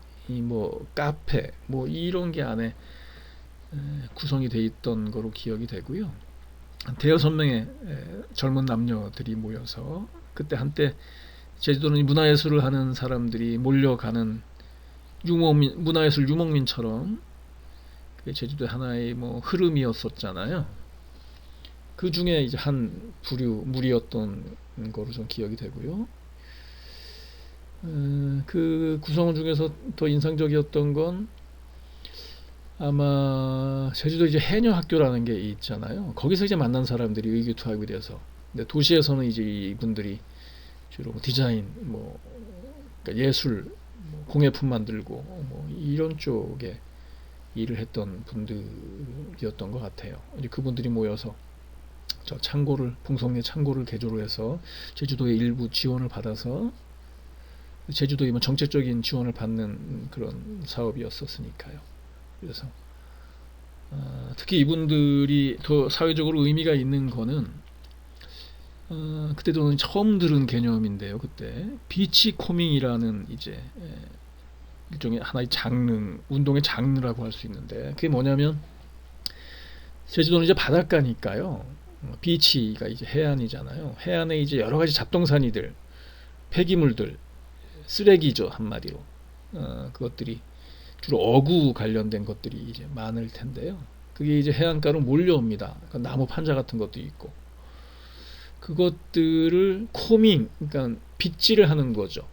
카페 이런 게 안에 구성이 돼 있던 거로 기억이 되고요. 대여섯 명의 젊은 남녀들이 모여서 그때 한때 제주도는 문화예술을 하는 사람들이 몰려가는 문화예술 유목민처럼 제주도의 하나의 흐름이었었잖아요. 그 중에 이제 한 무리였던 거로 좀 기억이 되고요. 그 구성원 중에서 더 인상적이었던 건 아마 제주도 이제 해녀학교라는 게 있잖아요. 거기서 이제 만난 사람들이 의기투합이 돼서. 근데 도시에서는 이제 이분들이 주로 디자인, 그러니까 예술, 공예품 만들고 이런 쪽에 일을 했던 분들이었던 것 같아요. 이제 그분들이 모여서 저 봉성리 창고를 개조로 해서 제주도의 일부 지원을 받아서 제주도에 정책적인 지원을 받는 그런 사업이었었으니까요. 그래서 특히 이분들이 더 사회적으로 의미가 있는 거는 그때도 처음 들은 개념인데요. 그때 비치 코밍이라는 이제 일종의 하나의 운동의 장르라고 할 수 있는데, 그게 뭐냐면 제주도는 이제 바닷가니까요. 비치가 이제 해안이잖아요. 해안에 이제 여러 가지 잡동사니들, 폐기물들, 쓰레기죠, 한마디로. 그것들이 주로 어구 관련된 것들이 이제 많을 텐데요. 그게 이제 해안가로 몰려옵니다. 그러니까 나무 판자 같은 것도 있고. 그것들을 그러니까 빗질을 하는 거죠.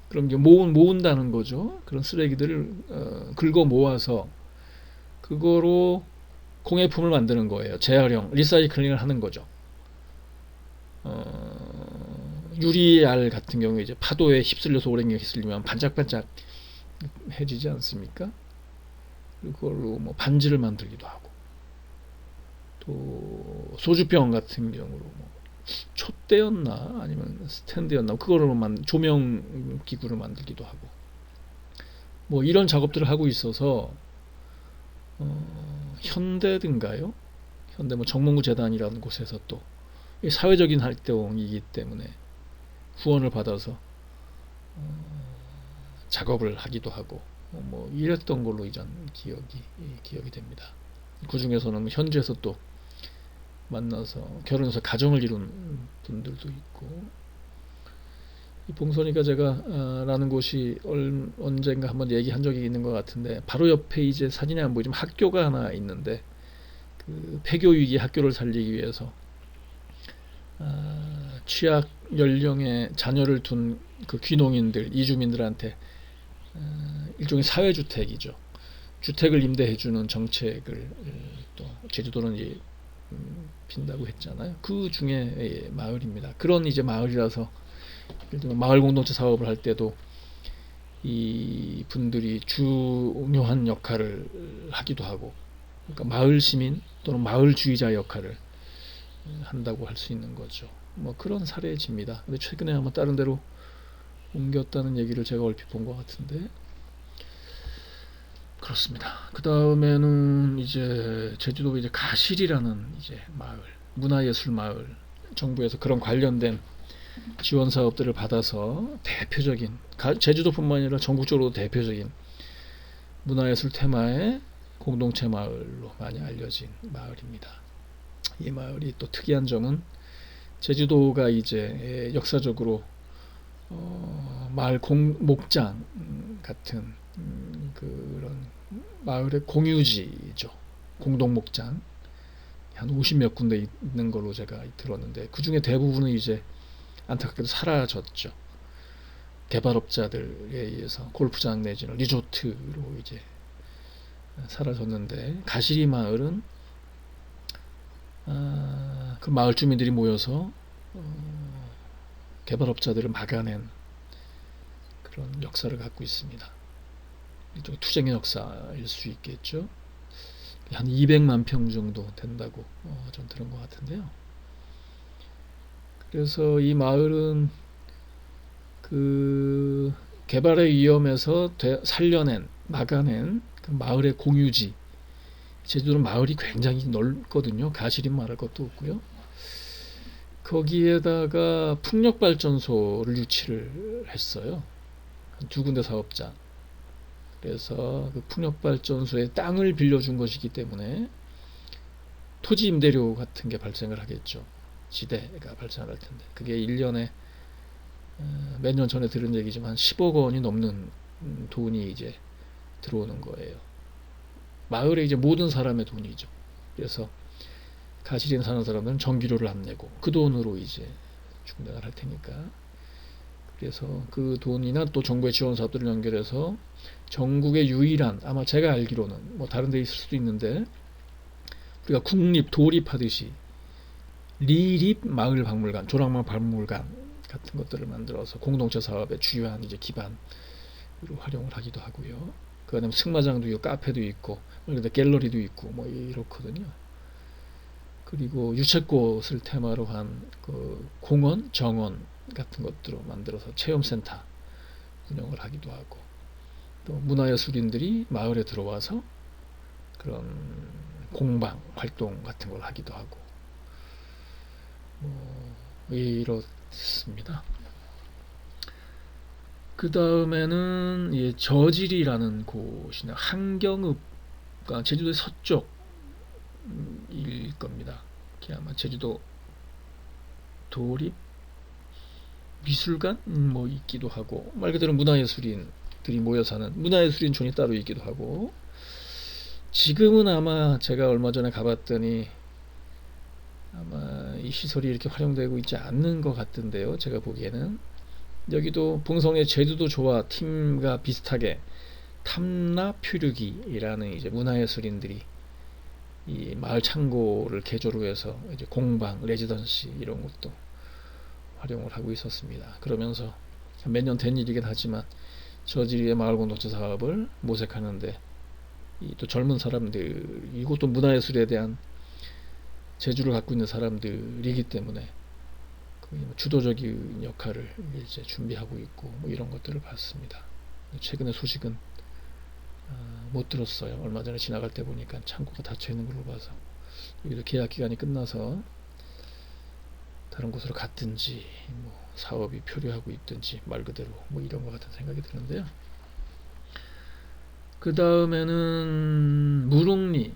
그럼 이제 모은다는 거죠. 그런 쓰레기들을 긁어 모아서 그거로 공예품을 만드는 거예요. 재활용, 리사이클링을 하는 거죠. 유리알 같은 경우에 이제 파도에 휩쓸려서 오랜 기간 휩쓸리면 반짝반짝 해지지 않습니까? 그걸로 반지를 만들기도 하고, 또 소주병 같은 경우로 촛대였나 아니면 스탠드였나 그거로 조명 기구를 만들기도 하고 이런 작업들을 하고 있어서 현대든가요? 현대 정몽구 재단이라는 곳에서 또 사회적인 활동이기 때문에 후원을 받아서 작업을 하기도 하고 이랬던 걸로 이전 기억이 됩니다. 그 중에서는 현지에서 또 만나서 결혼해서 가정을 이룬 분들도 있고, 이 봉선이가 제가 라는 곳이 언젠가 한번 얘기한 적이 있는 것 같은데, 바로 옆에 이제 사진이 안 보이지만 학교가 하나 있는데 그 폐교 위기 학교를 살리기 위해서 취약 연령의 자녀를 둔 그 귀농인들, 이주민들한테 일종의 사회주택이죠. 주택을 임대해주는 정책을 또 제주도는 이제 빈다고 했잖아요. 그 중에 마을입니다. 그런 이제 마을이라서 예를 들면 마을 공동체 사업을 할 때도 이 분들이 중요한 역할을 하기도 하고, 그러니까 마을 시민 또는 마을주의자 역할을 한다고 할 수 있는 거죠. 뭐 그런 사례집니다. 근데 최근에 아마 다른 데로 옮겼다는 얘기를 제가 얼핏 본 것 같은데 그렇습니다. 그 다음에는 이제 제주도 이제 가실이라는 이제 마을, 문화예술 마을, 정부에서 그런 관련된 지원 사업들을 받아서 대표적인 제주도뿐만 아니라 전국적으로 대표적인 문화예술 테마의 공동체 마을로 많이 알려진 마을입니다. 이 마을이 또 특이한 점은 제주도가 이제 역사적으로 마을 목장 같은 그런 마을의 공유지죠. 공동 목장 한 50몇 군데 있는 걸로 제가 들었는데 그 중에 대부분은 이제 안타깝게도 사라졌죠. 개발업자들에 의해서 골프장 내지는 리조트로 이제 사라졌는데 가시리 마을은 그 마을 주민들이 모여서 개발업자들을 막아낸 그런 역사를 갖고 있습니다. 일종의 투쟁의 역사일 수 있겠죠. 한 200만 평 정도 된다고 전 들은 것 같은데요. 그래서 이 마을은 그 개발의 위험에서 막아낸 그 마을의 공유지. 제주도는 마을이 굉장히 넓거든요. 가시림 말할 것도 없고요. 거기에다가 풍력발전소를 유치를 했어요. 한 두 군데 사업자. 그래서 그 풍력발전소에 땅을 빌려준 것이기 때문에 토지 임대료 같은 게 발생을 하겠죠. 지대가 발생할 텐데. 그게 1년에 몇 년 전에 들은 얘기지만 10억 원이 넘는 돈이 이제 들어오는 거예요. 마을에 이제 모든 사람의 돈이죠. 그래서 가시린 사는 사람들은 전기료를 안 내고 그 돈으로 이제 충당을 할 테니까. 그래서 그 돈이나 또 정부의 지원 사업들을 연결해서 전국의 유일한, 아마 제가 알기로는 뭐 다른 데 있을 수도 있는데, 우리가 국립 도립하듯이 리립 마을 박물관, 조랑마을 박물관 같은 것들을 만들어서 공동체 사업의 주요한 이제 기반으로 활용을 하기도 하고요. 그 다음에 승마장도 있고 카페도 있고 갤러리도 있고 뭐 이렇거든요. 그리고 유채꽃을 테마로 한 그 공원, 정원 같은 것들로 만들어서 체험센터 운영을 하기도 하고, 또 문화예술인들이 마을에 들어와서 그런 공방 활동 같은 걸 하기도 하고 이렇습니다. 그 다음에는 저질이라는 곳이나 한경읍, 그러니까 제주도의 서쪽일 겁니다. 아마 제주도 도립 미술관 뭐 있기도 하고, 말 그대로 문화예술인들이 모여 사는 문화예술인촌이 따로 있기도 하고, 지금은 아마 제가 얼마 전에 가봤더니 아마 이 시설이 이렇게 활용되고 있지 않는 것 같던데요. 제가 보기에는 여기도 봉성의 제주도 조화 팀과 비슷하게 탐라 표류기라는 이제 문화예술인들이 이 마을 창고를 개조로 해서 이제 공방, 레지던시 이런 것도 활용을 하고 있었습니다. 그러면서 몇 년 된 일이긴 하지만 저지리의 마을 공동체 사업을 모색하는데 또 젊은 사람들, 이것도 문화예술에 대한 재주를 갖고 있는 사람들이기 때문에 주도적인 역할을 이제 준비하고 있고 뭐 이런 것들을 봤습니다. 최근에 소식은 못 들었어요. 얼마 전에 지나갈 때 보니까 창고가 닫혀 있는 걸로 봐서 여기도 계약 기간이 끝나서 다른 곳으로 갔든지 뭐 사업이 표류하고 있든지 말 그대로 뭐 이런 것 같은 생각이 드는데요. 그 다음에는 무릉리라는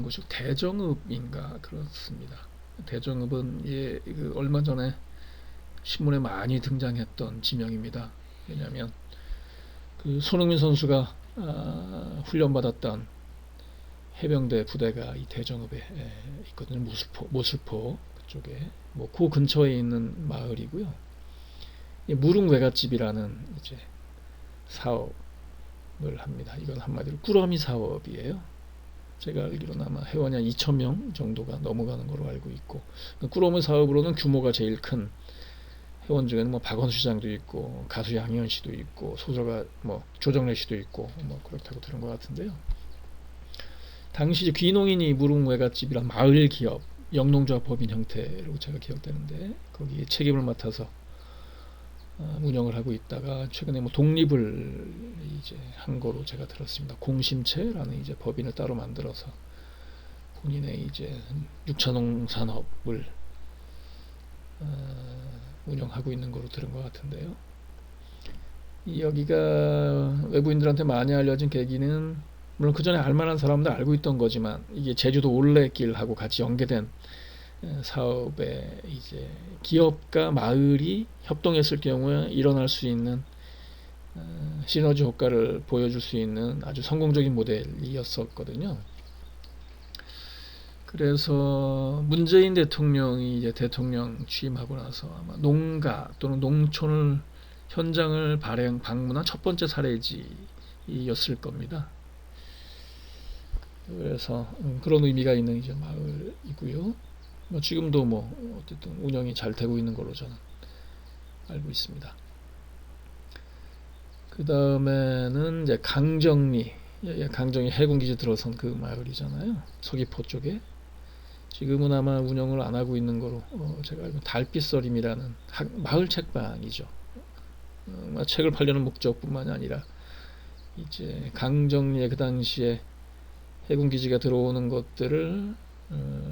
곳이 대정읍인가 그렇습니다. 대정읍은 그 얼마 전에 신문에 많이 등장했던 지명입니다. 왜냐하면 그 손흥민 선수가 훈련받았던 해병대 부대가 이 대전읍에 있거든요. 모슬포 그쪽에 그 근처에 있는 마을이고요. 무릉 외갓집이라는 이제 사업을 합니다. 이건 한마디로 꾸러미 사업이에요. 제가 알기로는 아마 회원이 한 2,000명 정도가 넘어가는 걸로 알고 있고, 꾸러미 사업으로는 규모가 제일 큰 회원 중에는 박원순 시장도 있고, 가수 양희은 씨도 있고, 소설가 조정래 씨도 있고, 그렇다고 들은 것 같은데요. 당시 귀농인이 무릉 외갓집이란 마을 기업, 영농조합 법인 형태로 제가 기억되는데, 거기에 책임을 맡아서 운영을 하고 있다가 최근에 독립을 이제 한 거로 제가 들었습니다. 공심채라는 이제 법인을 따로 만들어서 본인의 이제 육차농산업을 운영하고 있는 거로 들은 것 같은데요. 여기가 외부인들한테 많이 알려진 계기는 물론 그 전에 알만한 사람들 알고 있던 거지만 이게 제주도 올레길하고 같이 연계된 사업에 이제 기업과 마을이 협동했을 경우에 일어날 수 있는 시너지 효과를 보여줄 수 있는 아주 성공적인 모델이었었거든요. 그래서 문재인 대통령이 이제 대통령 취임하고 나서 아마 농가 또는 농촌을 현장을 방문한 첫 번째 사례지였을 겁니다. 그래서 그런 의미가 있는 이제 마을이고요. 지금도 어쨌든 운영이 잘 되고 있는 걸로 저는 알고 있습니다. 그 다음에는 이제 강정리 해군기지 들어선 그 마을이잖아요. 서귀포 쪽에. 지금은 아마 운영을 안 하고 있는 거로 제가 알고 달빛서림이라는 마을 책방이죠. 책을 팔려는 목적뿐만이 아니라 이제 강정리에 그 당시에 해군기지가 들어오는 것들을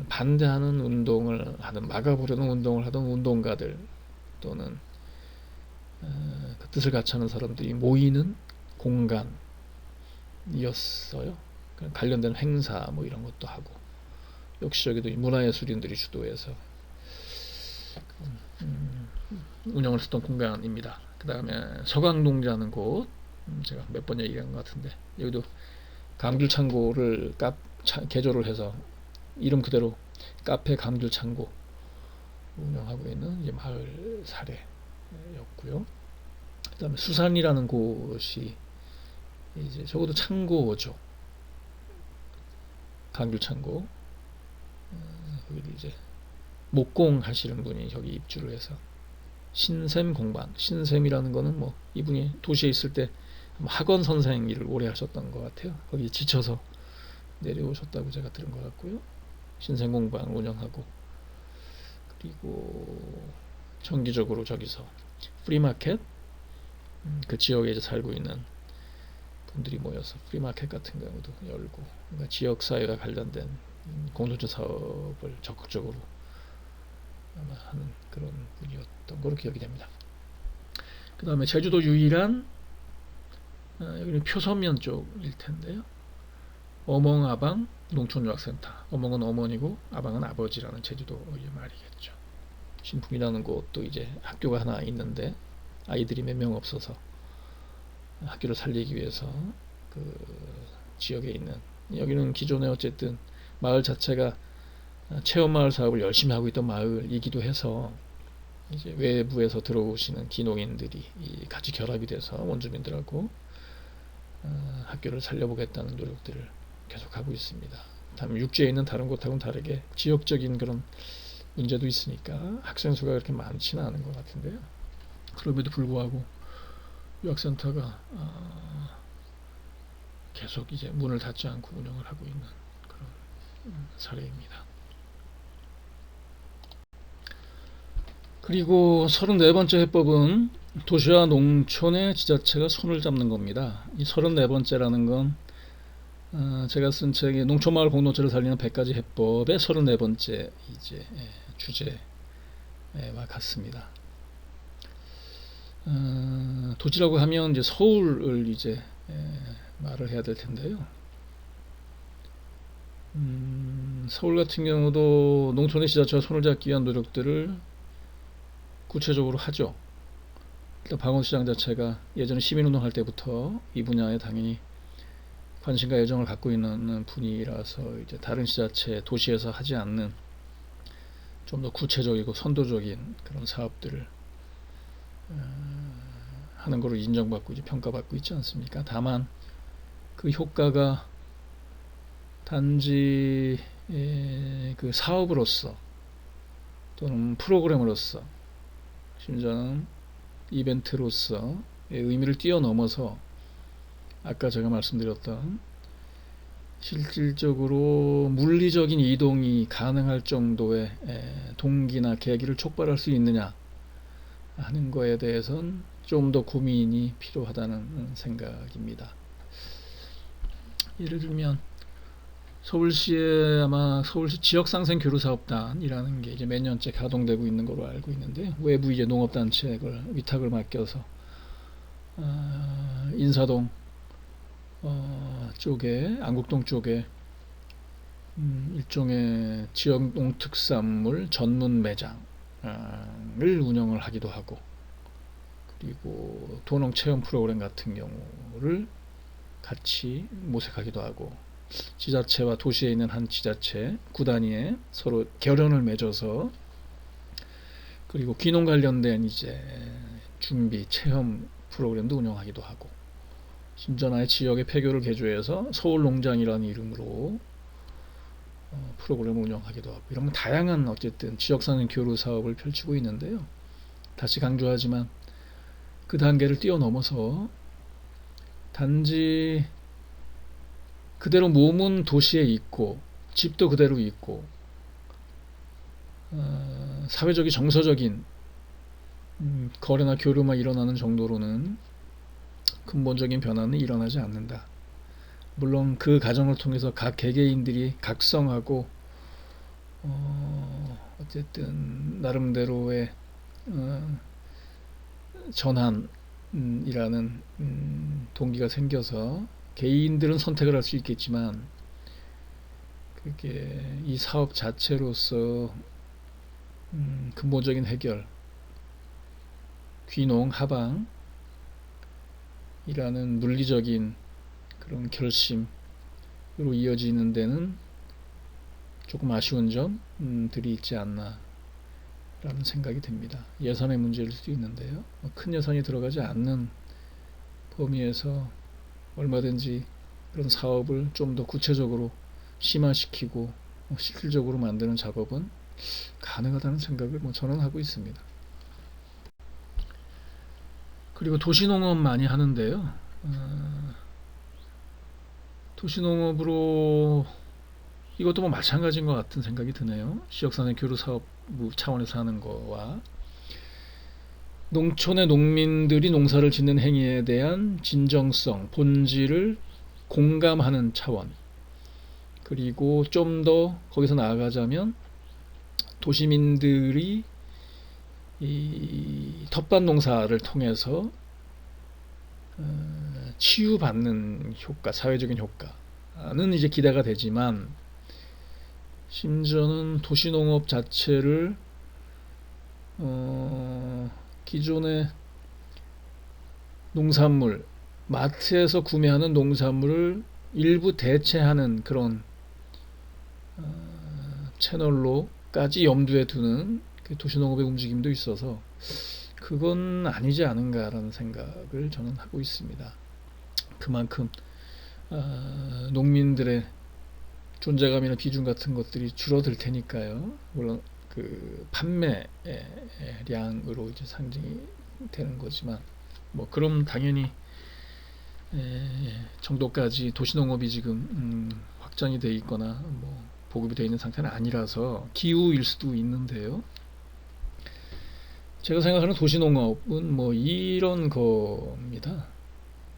반대하는 운동을 하든 막아보려는 운동을 하던 운동가들 또는 그 뜻을 같이 하는 사람들이 모이는 공간이었어요. 관련된 행사 이런 것도 하고 역시 여기도 문화예술인들이 주도해서 운영을 했던 공간입니다. 그 다음에 서강동이라는 곳 제가 몇 번 얘기한 것 같은데 여기도 감귤창고를 개조를 해서 이름 그대로 카페 감귤창고 운영하고 있는 이제 마을 사례였고요. 그 다음에 수산이라는 곳이 이제 적어도 창고죠. 감귤창고. 거기도 이제 목공 하시는 분이 저기 입주를 해서 신샘 공반. 신샘이라는 거는 이분이 도시에 있을 때 학원 선생 일을 오래 하셨던 것 같아요. 거기 지쳐서 내려오셨다고 제가 들은 것 같고요. 신생공방 운영하고 그리고 정기적으로 저기서 프리마켓 그 지역에 이제 살고 있는 분들이 모여서 프리마켓 같은 경우도 열고 그러니까 지역사회와 관련된 공동체 사업을 적극적으로 아마 하는 그런 분이었던 걸로 기억이 됩니다. 그 다음에 제주도 유일한 여기는 표선면 쪽일 텐데요. 어멍아방 농촌유학센터. 어멍은 어머니고 아방은 아버지라는 제주도의 말이겠죠. 신풍이라는 곳도 이제 학교가 하나 있는데 아이들이 몇 명 없어서 학교를 살리기 위해서 그 지역에 있는 여기는 기존에 어쨌든 마을 자체가 체험마을 사업을 열심히 하고 있던 마을이기도 해서 이제 외부에서 들어오시는 기농인들이 같이 결합이 돼서 원주민들하고 학교를 살려보겠다는 노력들을 계속하고 있습니다. 다만 육지에 있는 다른 곳하고는 다르게 지역적인 그런 문제도 있으니까 학생 수가 그렇게 많지는 않은 것 같은데요. 그럼에도 불구하고 유학센터가 계속 이제 문을 닫지 않고 운영을 하고 있는 그런 사례입니다. 그리고 34번째 해법은 도시와 농촌의 지자체가 손을 잡는 겁니다. 이 34번째라는 건 제가 쓴 책이 농촌마을 공동체를 살리는 100가지 해법의 34번째 이제 주제와 같습니다. 도시라고 하면 이제 서울을 이제 말을 해야 될 텐데요. 서울 같은 경우도 농촌의 지자체와 손을 잡기 위한 노력들을 구체적으로 하죠. 일단 박원순 시장 자체가 예전에 시민운동할 때부터 이 분야에 당연히 관심과 애정을 갖고 있는 분이라서 이제 다른 지자체, 도시에서 하지 않는 좀 더 구체적이고 선도적인 그런 사업들을 하는 거로 인정받고 이제 평가받고 있지 않습니까? 다만 그 효과가 단지 그 사업으로서 또는 프로그램으로서 심지어는 이벤트로서의 의미를 뛰어넘어서 아까 제가 말씀드렸던 실질적으로 물리적인 이동이 가능할 정도의 동기나 계기를 촉발할 수 있느냐 하는 거에 대해서는 좀 더 고민이 필요하다는 생각입니다. 예를 들면 서울시에 아마 서울시 지역상생교류사업단이라는 게 이제 몇 년째 가동되고 있는 걸로 알고 있는데, 외부 이제 농업단체에 그걸 위탁을 맡겨서 인사동 쪽에, 안국동 쪽에 일종의 지역 농특산물 전문 매장을 운영을 하기도 하고, 그리고 도농 체험 프로그램 같은 경우를 같이 모색하기도 하고, 지자체와 도시에 있는 한 지자체 구단위에 서로 결연을 맺어서, 그리고 귀농 관련된 이제 준비 체험 프로그램도 운영하기도 하고, 심지어 아예 지역의 폐교를 개조해서 서울농장이라는 이름으로 프로그램을 운영하기도 하고, 이런 다양한 어쨌든 지역사는 교류 사업을 펼치고 있는데요. 다시 강조하지만 그 단계를 뛰어넘어서 단지 그대로 몸은 도시에 있고 집도 그대로 있고 사회적인 정서적인 거래나 교류만 일어나는 정도로는 근본적인 변화는 일어나지 않는다. 물론 그 과정을 통해서 각 개개인들이 각성하고 어쨌든 나름대로의 전환이라는 동기가 생겨서 개인들은 선택을 할 수 있겠지만, 그게 이 사업 자체로서 근본적인 해결, 귀농 하방이라는 물리적인 그런 결심으로 이어지는 데는 조금 아쉬운 점들이 있지 않나 라는 생각이 듭니다. 예산의 문제일 수도 있는데요. 큰 예산이 들어가지 않는 범위에서 얼마든지 그런 사업을 좀 더 구체적으로 심화시키고 실질적으로 만드는 작업은 가능하다는 생각을 저는 하고 있습니다. 그리고 도시농업 많이 하는데요. 도시농업으로 이것도 뭐 마찬가지인 것 같은 생각이 드네요. 지역사회 교류 사업 차원에서 하는 거와 농촌의 농민들이 농사를 짓는 행위에 대한 진정성, 본질을 공감하는 차원, 그리고 좀 더 거기서 나아가자면 도시민들이 이 텃밭 농사를 통해서 치유받는 효과, 사회적인 효과는 이제 기대가 되지만, 심지어는 도시농업 자체를 기존의 농산물, 마트에서 구매하는 농산물을 일부 대체하는 그런 채널로까지 염두에 두는 그 도시농업의 움직임도 있어서 그건 아니지 않은가라는 생각을 저는 하고 있습니다. 그만큼 농민들의 존재감이나 비중 같은 것들이 줄어들 테니까요. 물론 그 판매량으로 이제 상징이 되는 거지만, 뭐 그럼 당연히 정도까지 도시농업이 지금 확장이 돼 있거나 뭐 보급이 되어 있는 상태는 아니라서 기우일 수도 있는데요. 제가 생각하는 도시농업은 뭐 이런 겁니다.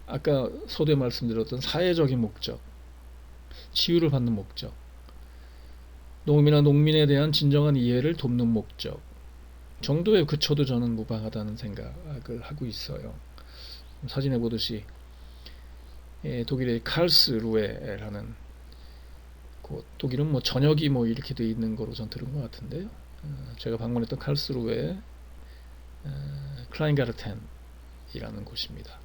아까 서두에 말씀드렸던 사회적인 목적, 치유를 받는 목적, 농민이나 농민에 대한 진정한 이해를 돕는 목적 정도에 그쳐도 저는 무방하다는 생각을 하고 있어요. 사진에 보듯이 독일의 칼스루에라는 곳, 독일은 뭐 전역이 뭐 이렇게 돼 있는 거로 전 들은 것 같은데요. 제가 방문했던 칼스루에 클라인가르텐이라는 곳입니다.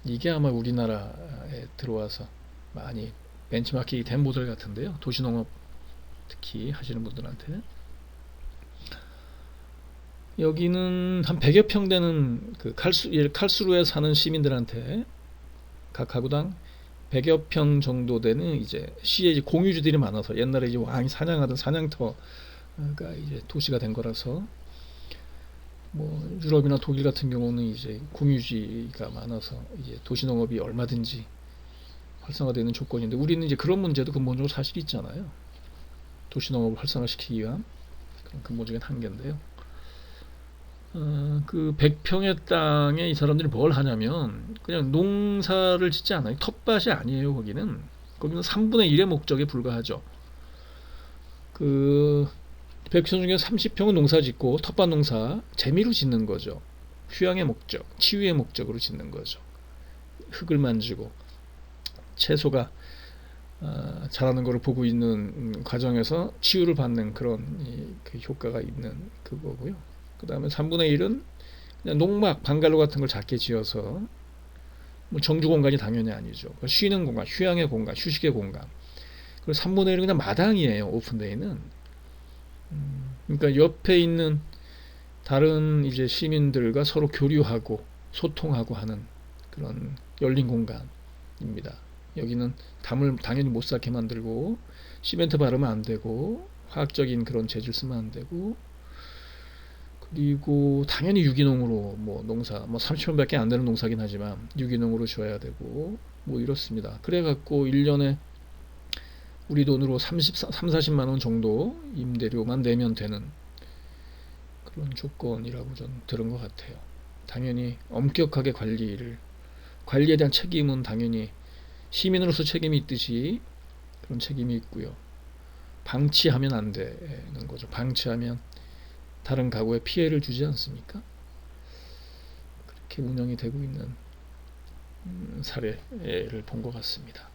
이게 아마 우리나라에 들어와서 많이 벤치마킹이 된 모델 같은데요. 도시농업 특히 하시는 분들한테. 여기는 한 100여 평 되는 그 칼수루에 사는 시민들한테 각 가구당 100여 평 정도 되는 이제 시에 이제 공유지들이 많아서 옛날에 이제 왕이 사냥하던 사냥터가 이제 도시가 된 거라서 뭐 유럽이나 독일 같은 경우는 이제 공유지가 많아서 이제 도시농업이 얼마든지 활성화되는 조건인데 우리는 이제 그런 문제도 근본적으로 사실 있잖아요. 도시농업을 활성화시키기 위한 그런 근본적인 한계인데요. 그 100평의 땅에 이 사람들이 뭘 하냐면 그냥 농사를 짓지 않아요. 텃밭이 아니에요. 거기는 3분의 1의 목적에 불과하죠. 그 100평 중에 30평은 농사 짓고 텃밭 농사 재미로 짓는 거죠. 휴양의 목적, 치유의 목적으로 짓는 거죠. 흙을 만지고 채소가 자라는 것을 보고 있는 과정에서 치유를 받는 그런 그 효과가 있는 그거고요. 그 다음에 3분의 1은 그냥 농막, 방갈로 같은 걸 작게 지어서 뭐 정주 공간이 당연히 아니죠. 쉬는 공간, 휴양의 공간, 휴식의 공간. 그리고 3분의 1은 그냥 마당이에요. 오픈데이는. 그러니까 옆에 있는 다른 이제 시민들과 서로 교류하고 소통하고 하는 그런 열린 공간입니다. 여기는 담을 당연히 못 쌓게 만들고 시멘트 바르면 안 되고 화학적인 그런 재질 쓰면 안 되고 그리고 당연히 유기농으로 뭐 농사 뭐 30평밖에 안 되는 농사긴 하지만 유기농으로 지어야 되고 뭐 이렇습니다. 그래갖고 1년에 우리 돈으로 40만 원 정도 임대료만 내면 되는 그런 조건이라고 전 들은 것 같아요. 당연히 엄격하게 관리에 대한 책임은 당연히 시민으로서 책임이 있듯이 그런 책임이 있고요. 방치하면 안 되는 거죠. 방치하면 다른 가구에 피해를 주지 않습니까? 그렇게 운영이 되고 있는 사례를 본 것 같습니다.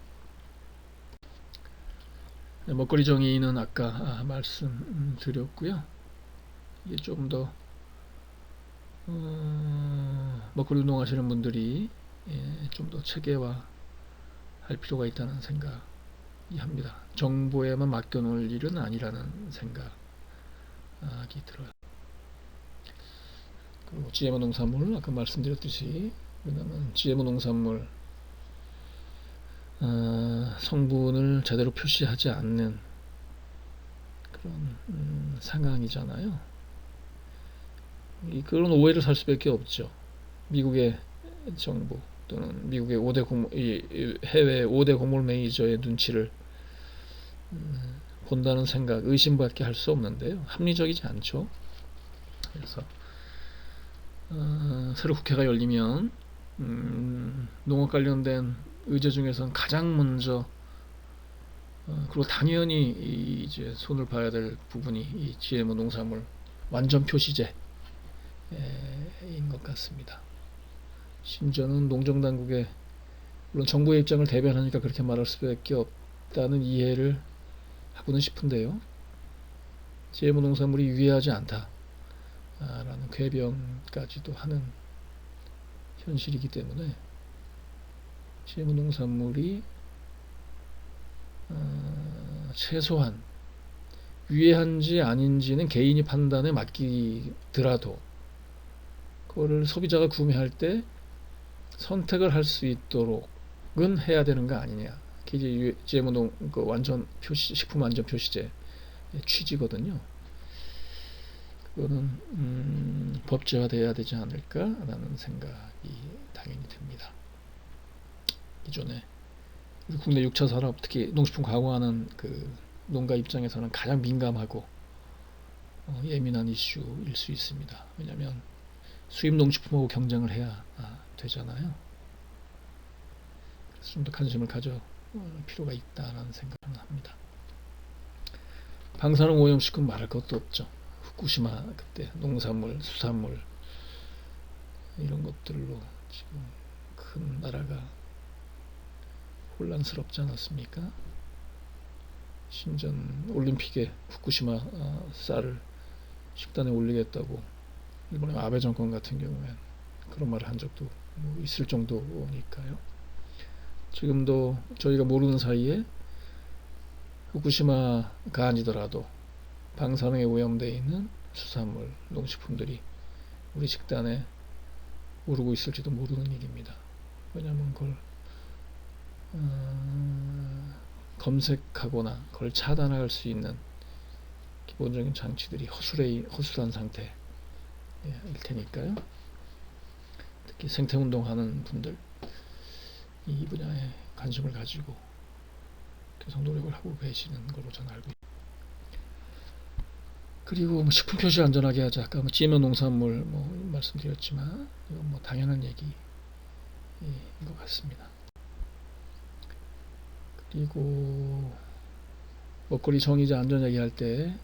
먹거리 정의는 아까 말씀드렸고요. 이게 좀 더 먹거리 운동하시는 분들이 좀 더 체계화 할 필요가 있다는 생각이 합니다. 정보에만 맡겨놓을 일은 아니라는 생각이 들어요. 그리고 GMO 농산물 아까 말씀드렸듯이 왜냐면 GMO 농산물 성분을 제대로 표시하지 않는 그런 상황이잖아요. 그런 오해를 살 수밖에 없죠. 미국의 정부 또는 미국의 해외 5대 곡물 메이저의 눈치를 본다는 생각, 의심밖에 할 수 없는데요. 합리적이지 않죠. 그래서 새로 국회가 열리면 농업 관련된 의제 중에서는 가장 먼저 그리고 당연히 이제 손을 봐야 될 부분이 이 GMO 농산물 완전 표시제인 것 같습니다. 심지어는 농정당국의 물론 정부의 입장을 대변하니까 그렇게 말할 수밖에 없다는 이해를 하고는 싶은데요. GMO 농산물이 유해하지 않다라는 궤변까지도 하는 현실이기 때문에 GMO 농산물이 최소한 유해한지 아닌지는 개인이 판단에 맡기더라도 그거를 소비자가 구매할 때 선택을 할 수 있도록은 해야 되는 거 아니냐. 그게 GMO 그 완전 표시 식품 안전 표시제 취지거든요. 그거는 법제화돼야 되지 않을까라는 생각이 당연히 듭니다. 기존에 우리 국내 6차 산업 특히 농식품 가공하는 그 농가 입장에서는 가장 민감하고 예민한 이슈일 수 있습니다. 왜냐하면 수입 농식품하고 경쟁을 해야 되잖아요. 그래서 좀 더 관심을 가져 필요가 있다라는 생각을 합니다. 방사능 오염식품 말할 것도 없죠. 후쿠시마 그때 농산물, 수산물 이런 것들로 지금 큰 나라가 혼란스럽지 않았습니까? 심지어 올림픽에 후쿠시마 쌀을 식단에 올리겠다고 일본의 아베 정권 같은 경우엔 그런 말을 한 적도 있을 정도니까요. 지금도 저희가 모르는 사이에 후쿠시마가 아니더라도 방사능에 오염되어 있는 수산물, 농식품들이 우리 식단에 오르고 있을지도 모르는 일입니다. 왜냐하면 그걸 검색하거나 그걸 차단할 수 있는 기본적인 장치들이 허술한 상태일 테니까요. 특히 생태운동하는 분들 이 분야에 관심을 가지고 계속 노력을 하고 계시는 걸로 저는 알고 있습니다. 그리고 식품 표시 안전하게 하자. 아까 찌면 농산물 말씀드렸지만 이건 당연한 얘기인 것 같습니다. 그리고 먹거리 정의자 안전 얘기할 때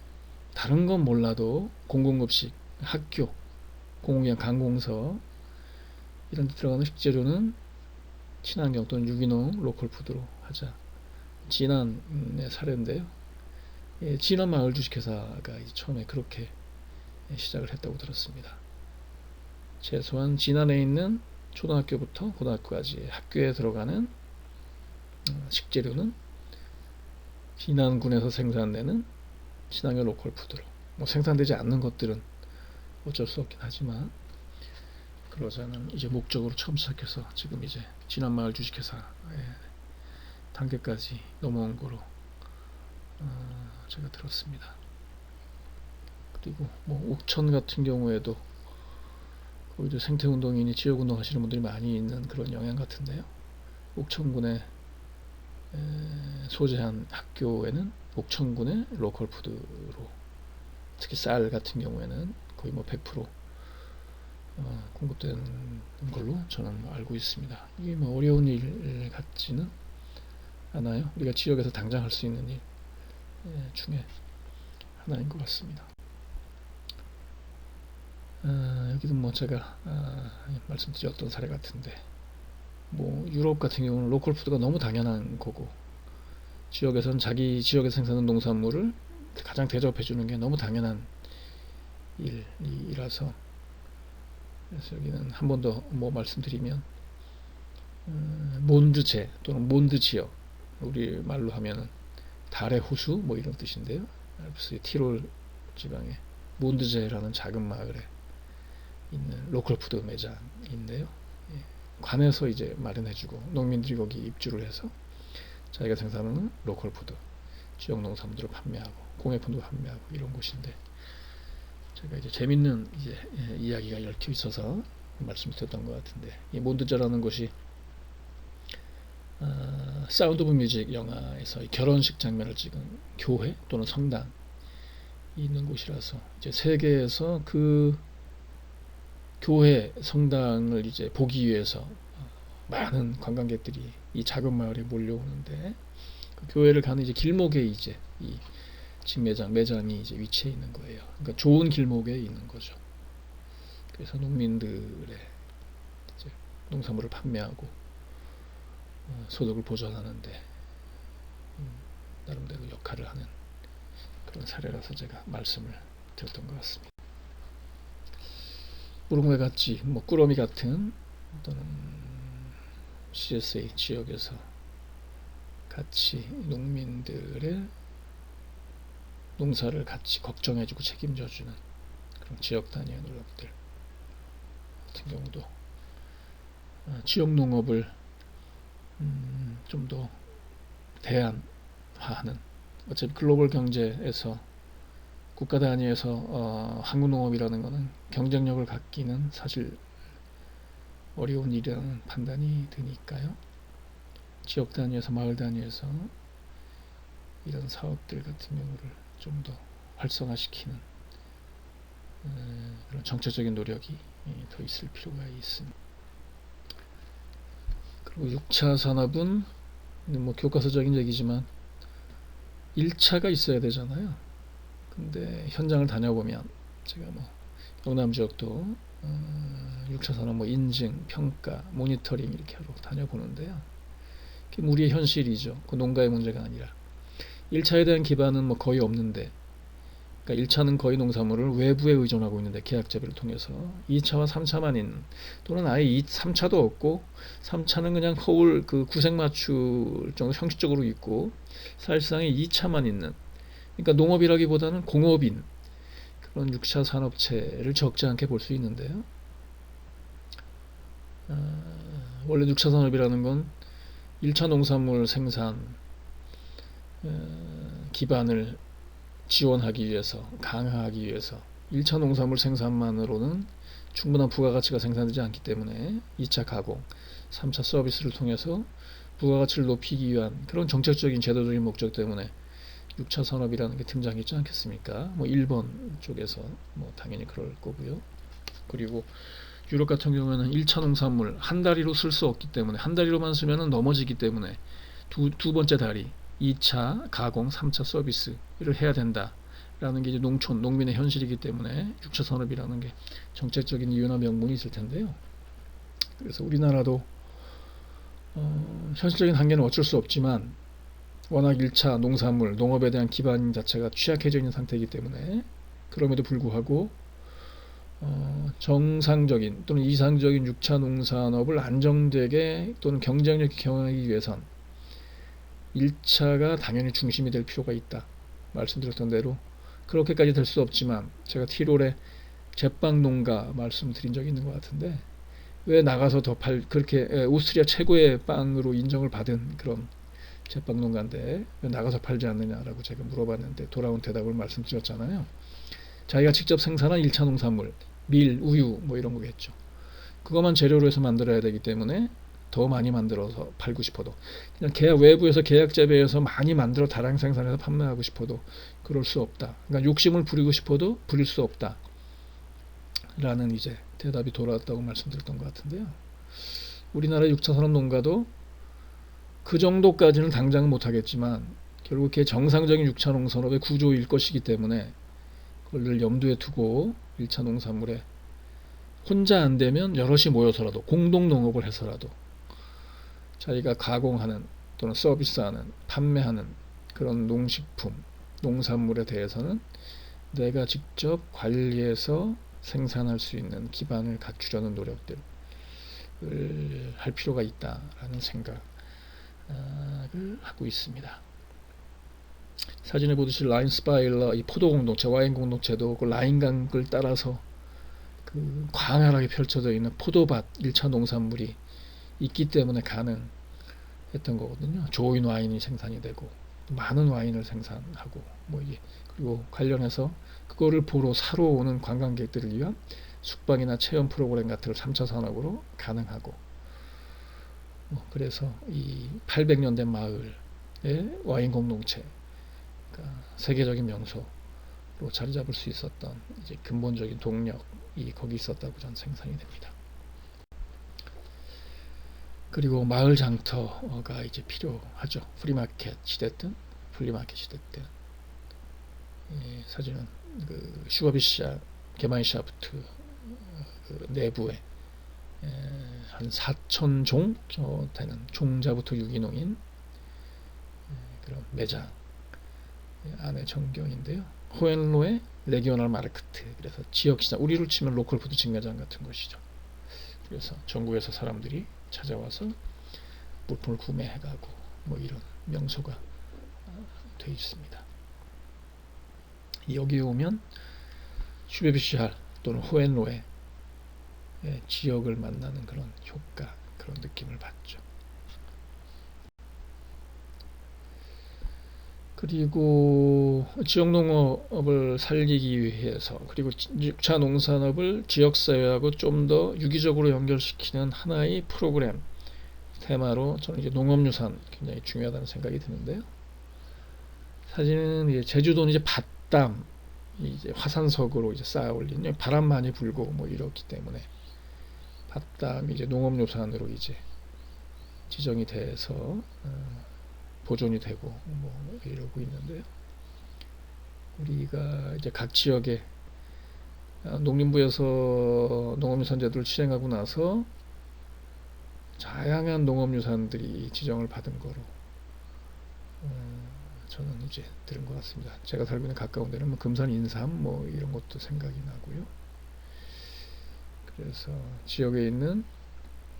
다른 건 몰라도 공공급식, 학교, 공공기관, 관공서 이런 데 들어가는 식재료는 친환경 또는 유기농, 로컬푸드로 하자. 진안의 사례인데요. 진안마을 주식회사가 처음에 그렇게 시작을 했다고 들었습니다. 최소한 진안에 있는 초등학교부터 고등학교까지 학교에 들어가는 식재료는 진안군에서 생산되는 친환경 로컬푸드로, 생산되지 않는 것들은 어쩔 수 없긴 하지만 그러자는 이제 목적으로 처음 시작해서 지금 이제 진안마을 주식회사의 단계까지 넘어온 거로 제가 들었습니다. 그리고 옥천 같은 경우에도 거기도 생태운동이니 지역운동 하시는 분들이 많이 있는 그런 영향 같은데요. 옥천군에 소재한 학교에는 옥천군의 로컬푸드로, 특히 쌀 같은 경우에는 거의 100% 공급되는 걸로 저는 알고 있습니다. 이게 어려운 일 같지는 않아요. 우리가 지역에서 당장 할 수 있는 일 중에 하나인 것 같습니다. 여기도 제가 말씀드렸던 사례 같은데 유럽 같은 경우는 로컬 푸드가 너무 당연한 거고 지역에서는 자기 지역에 생산하는 농산물을 가장 대접해 주는 게 너무 당연한 일이라서, 그래서 여기는 한 번 더 말씀드리면 몬드제 또는 몬드 지역, 우리 말로 하면은 달의 호수 이런 뜻인데요. 알프스의 티롤 지방의 몬드제라는 작은 마을에 있는 로컬 푸드 매장인데요. 관에서 이제 마련해주고 농민들이 거기 입주를 해서 자기가 생산하는 로컬 푸드, 지역 농산물들을 판매하고 공예품도 판매하고 이런 곳인데, 제가 이제 재밌는 이야기가 얽혀 있어서 말씀드렸던 것 같은데, 이 몬드제라는 곳이 사운드 오브 뮤직 영화에서 결혼식 장면을 찍은 교회 또는 성당이 있는 곳이라서 이제 세계에서 그 교회 성당을 이제 보기 위해서 많은 관광객들이 이 작은 마을에 몰려오는데, 그 교회를 가는 이제 길목에 이제 이 매장이 이제 위치해 있는 거예요. 그러니까 좋은 길목에 있는 거죠. 그래서 농민들의 이제 농산물을 판매하고 소득을 보전하는데 나름대로 역할을 하는 그런 사례라서 제가 말씀을 드렸던 것 같습니다. 우루과이 같이 꾸러미 같은 또는 CSA 지역에서 같이 농민들의 농사를 같이 걱정해주고 책임져주는 그런 지역 단위의 노력들 같은 경우도 지역 농업을 좀 더 대안화하는, 어차피 글로벌 경제에서 국가 단위에서 한국 농업이라는 것은 경쟁력을 갖기는 사실 어려운 일이라는 판단이 드니까요. 지역 단위에서 마을 단위에서 이런 사업들 같은 경우를 좀 더 활성화시키는 그런 정책적인 노력이 더 있을 필요가 있습니다. 그리고 6차 산업은 교과서적인 얘기지만 1차가 있어야 되잖아요. 근데 현장을 다녀보면 제가 영남 지역도 6차 산업 인증, 평가, 모니터링 이렇게 하러 다녀보는데요. 그게 우리의 현실이죠. 그 농가의 문제가 아니라 1차에 대한 기반은 거의 없는데 그러니까 1차는 거의 농산물을 외부에 의존하고 있는데 계약 재배를 통해서 2차와 3차만 있는, 또는 아예 3차도 없고 3차는 그냥 허울 그 구색 맞출 정도 형식적으로 있고 사실상의 2차만 있는, 그러니까 농업이라기보다는 공업인 그런 6차 산업체를 적지 않게 볼 수 있는데요. 원래 6차 산업이라는 건 1차 농산물 생산 기반을 지원하기 위해서, 강화하기 위해서 1차 농산물 생산만으로는 충분한 부가가치가 생산되지 않기 때문에 2차 가공, 3차 서비스를 통해서 부가가치를 높이기 위한 그런 정책적인 제도적인 목적 때문에 6차 산업이라는 게 등장했지 않겠습니까? 뭐 일본 쪽에서 뭐 당연히 그럴 거고요. 그리고 유럽 같은 경우에는 1차 농산물 한 다리로 쓸 수 없기 때문에, 한 다리로만 쓰면 넘어지기 때문에 두 번째 다리 2차 가공, 3차 서비스를 해야 된다 라는 게 이제 농촌, 농민의 현실이기 때문에 6차 산업이라는 게 정책적인 이유나 명분이 있을 텐데요. 그래서 우리나라도 현실적인 한계는 어쩔 수 없지만 워낙 1차 농산물, 농업에 대한 기반 자체가 취약해져 있는 상태이기 때문에 그럼에도 불구하고 정상적인 또는 이상적인 6차 농산업을 안정되게 또는 경쟁력 있게 경영하기 위해선 1차가 당연히 중심이 될 필요가 있다. 말씀드렸던 대로 그렇게까지 될 수 없지만 제가 티롤에 제빵 농가 말씀드린 적이 있는 것 같은데, 왜 나가서 그렇게 오스트리아 최고의 빵으로 인정을 받은 그런 제빵 농가인데 왜 나가서 팔지 않느냐라고 제가 물어봤는데 돌아온 대답을 말씀드렸잖아요. 자기가 직접 생산한 1차 농산물, 밀, 우유 뭐 이런 거겠죠. 그것만 재료로 해서 만들어야 되기 때문에 더 많이 만들어서 팔고 싶어도, 그냥 외부에서 계약 재배해서 많이 만들어 다량 생산해서 판매하고 싶어도 그럴 수 없다. 그러니까 욕심을 부리고 싶어도 부릴 수 없다. 라는 이제 대답이 돌아왔다고 말씀드렸던 것 같은데요. 우리나라 6차 산업 농가도 그 정도까지는 당장은 못하겠지만 결국 그게 정상적인 6차 농산업의 구조일 것이기 때문에 그걸 늘 염두에 두고 1차 농산물에 혼자 안 되면 여럿이 모여서라도 공동 농업을 해서라도 자기가 가공하는 또는 서비스하는, 판매하는 그런 농식품, 농산물에 대해서는 내가 직접 관리해서 생산할 수 있는 기반을 갖추려는 노력들을 할 필요가 있다라는 생각을 하고 있습니다. 사진에 보듯이 라인스파일러, 이 포도 공동체, 와인 공동체도 그 라인강을 따라서 그 광활하게 펼쳐져 있는 포도밭 1차 농산물이 있기 때문에 가능했던 거거든요. 좋은 와인이 생산이 되고 많은 와인을 생산하고 뭐 이게, 그리고 관련해서 그거를 사러 오는 관광객들을 위한 숙박이나 체험 프로그램 같은 걸 3차 산업으로 가능하고, 그래서 이 800년 된 마을의 와인 공동체, 그러니까 세계적인 명소로 자리 잡을 수 있었던 이제 근본적인 동력이 거기 있었다고 저는 생각이 됩니다. 그리고 마을 장터가 이제 필요하죠. 프리마켓 시대 때, 사진은 그 슈거비시아 게마인샤프트 그 내부에 한 4,000종 되는 종자부터 유기농인 그런 매장 안에 전경인데요. 호엔로의 레기오널 마르크트, 그래서 지역시장, 우리로 치면 로컬 푸드 직매장 같은 것이죠. 그래서 전국에서 사람들이 찾아와서 물품을 구매해가고 뭐 이런 명소가 되어 있습니다. 여기에 오면 슈베비시알 또는 호엔로의 지역을 만나는 그런 효과, 그런 느낌을 받죠. 그리고 지역농업을 살리기 위해서, 그리고 6차 농산업을 지역사회하고 좀 더 유기적으로 연결시키는 하나의 프로그램, 테마로 저는 이제 농업유산 굉장히 중요하다는 생각이 드는데요. 사진은 이제 제주도는 이제 밭담, 이제 화산석으로 이제 쌓아 올린, 바람 많이 불고 뭐 이렇기 때문에 밭담이 이제 농업유산으로 이제 지정이 돼서 보존이 되고 뭐 이러고 있는데요. 우리가 이제 각 지역에 농림부에서 농업유산 제도를 시행하고 나서 다양한 농업유산들이 지정을 받은 거로 저는 이제 들은 것 같습니다. 제가 살고 있는 가까운 데는 뭐 금산, 인삼 뭐 이런 것도 생각이 나고요. 그래서 지역에 있는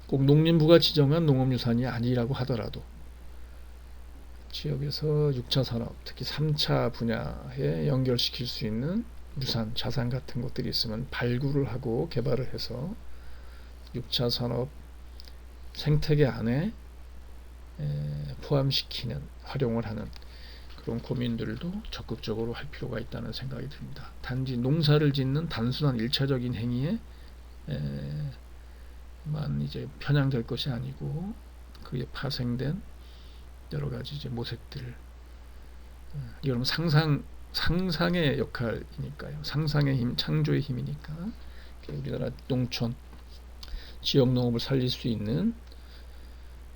꼭 농림부가 지정한 농업유산이 아니라고 하더라도 지역에서 6차 산업, 특히 3차 분야에 연결시킬 수 있는 유산, 자산 같은 것들이 있으면 발굴을 하고 개발을 해서 6차 산업 생태계 안에 포함시키는, 활용을 하는 그런 고민들도 적극적으로 할 필요가 있다는 생각이 듭니다. 단지 농사를 짓는 단순한 일차적인 행위에 만 이제 편향될 것이 아니고 그에 파생된 여러 가지 이제 모색들, 이건 상상의 역할이니까요. 상상의 힘, 창조의 힘이니까 우리나라 농촌, 지역 농업을 살릴 수 있는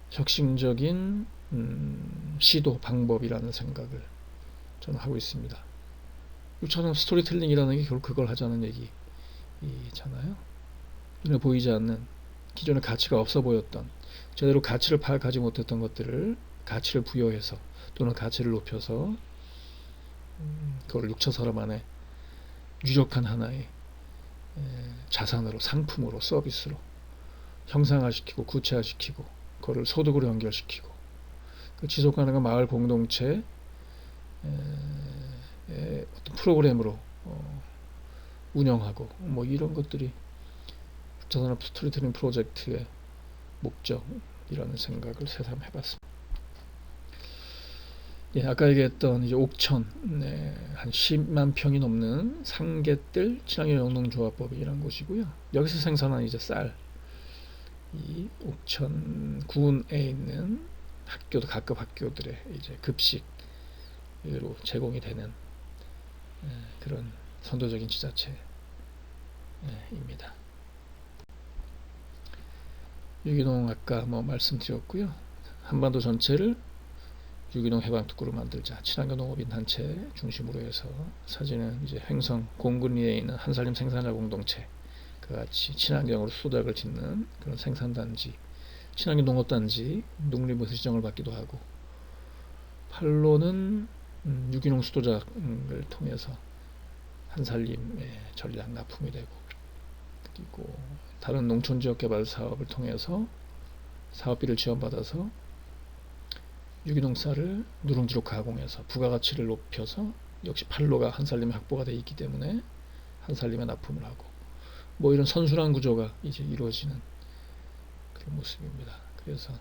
혁신적인 시도 방법이라는 생각을 저는 하고 있습니다. 6차원 스토리텔링이라는 게 결국 그걸 하자는 얘기잖아요. 눈에 보이지 않는 기존에 가치가 없어 보였던, 제대로 가치를 파악하지 못했던 것들을 가치를 부여해서 또는 가치를 높여서 그걸 6차 산업 안에 유력한 하나의 자산으로, 상품으로, 서비스로 형상화시키고 구체화시키고 그거를 소득으로 연결시키고 그 지속가능한 마을 공동체의 어떤 프로그램으로 운영하고 뭐 이런 것들이 6차 산업 스토리텔링 프로젝트의 목적이라는 생각을 새삼 해봤습니다. 예, 아까 얘기했던 이제 옥천, 한 10만 평이 넘는 상계뜰 친환경 영농조합법이라는 곳이고요. 여기서 생산한 이제 쌀, 이 옥천 군에 있는 학교도 각급 학교들의 이제 급식으로 제공이 되는 그런 선도적인 지자체입니다. 유기농 아까 뭐 말씀드렸고요. 한반도 전체를 유기농 해방 특구로 만들자, 친환경 농업인 단체 중심으로 해서 사진은 이제 횡성 공군리에 있는 한살림 생산자 공동체 같이 친환경으로 수작을 짓는 그런 생산단지, 친환경 농업단지 농림부에서 지정을 받기도 하고, 팔로는 유기농 수도작을 통해서 한살림의 전략 납품이 되고, 그리고 다른 농촌지역 개발 사업을 통해서 사업비를 지원받아서 유기농 쌀을 누룽지로 가공해서 부가가치를 높여서 역시 팔로가 한살림에 확보가 되어 있기 때문에 한살림에 납품을 하고, 뭐 이런 선순환 구조가 이제 이루어지는 그런 모습입니다. 그래서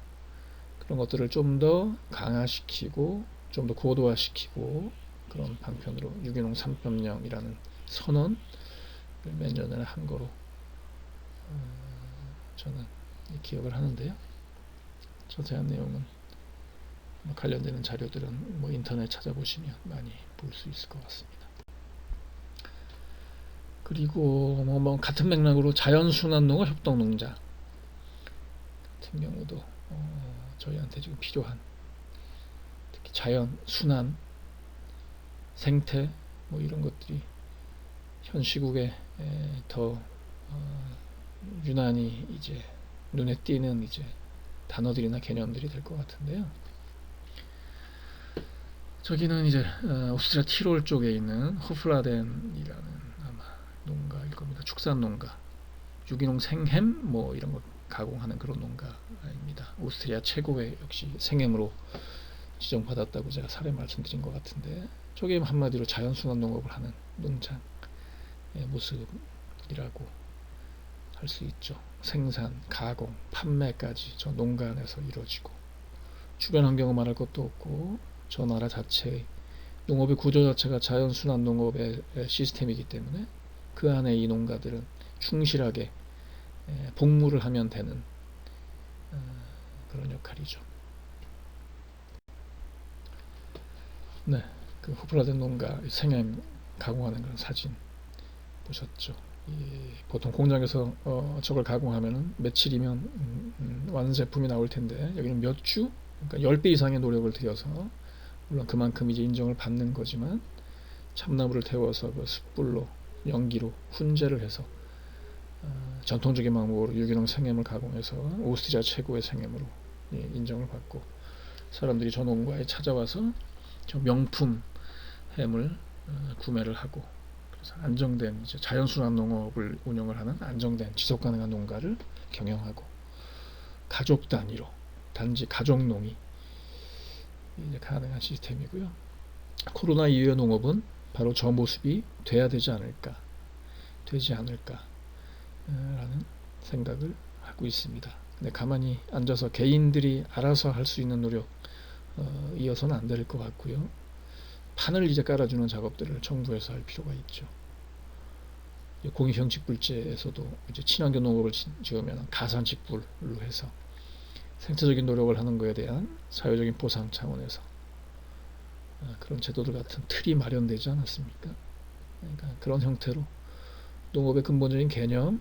그런 것들을 좀 더 강화시키고 좀 더 고도화시키고 그런 방편으로 유기농 3.0이라는 선언을 몇 년 전에 한 거로 저는 기억을 하는데요. 자세한 내용은 관련되는 자료들은 뭐 인터넷 찾아보시면 많이 볼 수 있을 것 같습니다. 그리고 뭐 같은 맥락으로 자연순환농업 협동농장 같은 경우도 저희한테 지금 필요한, 특히 자연순환, 생태 뭐 이런 것들이 현 시국에 더 유난히 이제 눈에 띄는 이제 단어들이나 개념들이 될 것 같은데요. 저기는 이제 오스트리아 티롤 쪽에 있는 호플라덴이라는 아마 농가일 겁니다. 축산 농가, 유기농 생햄 뭐 이런 거 가공하는 그런 농가입니다. 오스트리아 최고의 역시 생햄으로 지정받았다고 제가 사례 말씀드린 것 같은데, 저게 한마디로 자연순환 농업을 하는 농장의 모습이라고 할 수 있죠. 생산, 가공, 판매까지 저 농가 안에서 이루어지고, 주변 환경을 말할 것도 없고 저 나라 자체의 농업의 구조 자체가 자연순환 농업의 시스템이기 때문에 그 안에 이 농가들은 충실하게 복무를 하면 되는 그런 역할이죠. 네, 그 호플라덴 농가 생햄 가공하는 그런 사진 보셨죠? 보통 공장에서 저걸 가공하면은 며칠이면 완제품이 나올 텐데, 여기는 몇 주, 그러니까 10배 이상의 노력을 들여서, 물론 그만큼 이제 인정을 받는 거지만 참나무를 태워서 그 숯불로 연기로 훈제를 해서 전통적인 방법으로 유기농 생햄을 가공해서 오스트리아 최고의 생햄으로 인정을 받고, 사람들이 저 농가에 찾아와서 명품 햄을 구매를 하고, 그래서 안정된 이제 자연순환 농업을 운영을 하는 안정된 지속 가능한 농가를 경영하고, 가족 단위로 단지 가족 농이 이제 가능한 시스템이고요. 코로나 이후의 농업은 바로 저 모습이 돼야 되지 않을까 라는 생각을 하고 있습니다. 근데 가만히 앉아서 개인들이 알아서 할 수 있는 노력 이어서는 안 될 것 같고요. 판을 이제 깔아주는 작업들을 정부에서 할 필요가 있죠. 공익형식불제에서도 이제 친환경 농업을 지으면 가산직불로 해서 생태적인 노력을 하는 것에 대한 사회적인 보상 차원에서 그런 제도들 같은 틀이 마련되지 않았습니까? 그러니까 그런 형태로 농업의 근본적인 개념,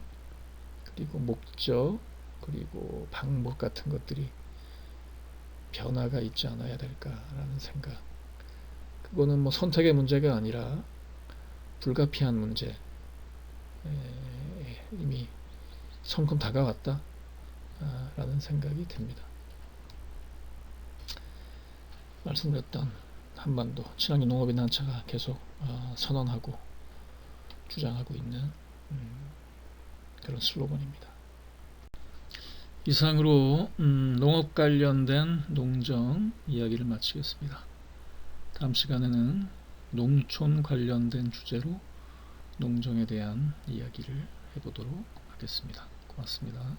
그리고 목적, 그리고 방법 같은 것들이 변화가 있지 않아야 될까라는 생각. 그거는 뭐 선택의 문제가 아니라 불가피한 문제. 이미 성큼 다가왔다 라는 생각이 듭니다. 말씀드렸던 한반도 친환경 농업인 단체가 계속 선언하고 주장하고 있는 그런 슬로건입니다. 이상으로 농업 관련된 농정 이야기를 마치겠습니다. 다음 시간에는 농촌 관련된 주제로 농정에 대한 이야기를 해보도록 하겠습니다. 고맙습니다.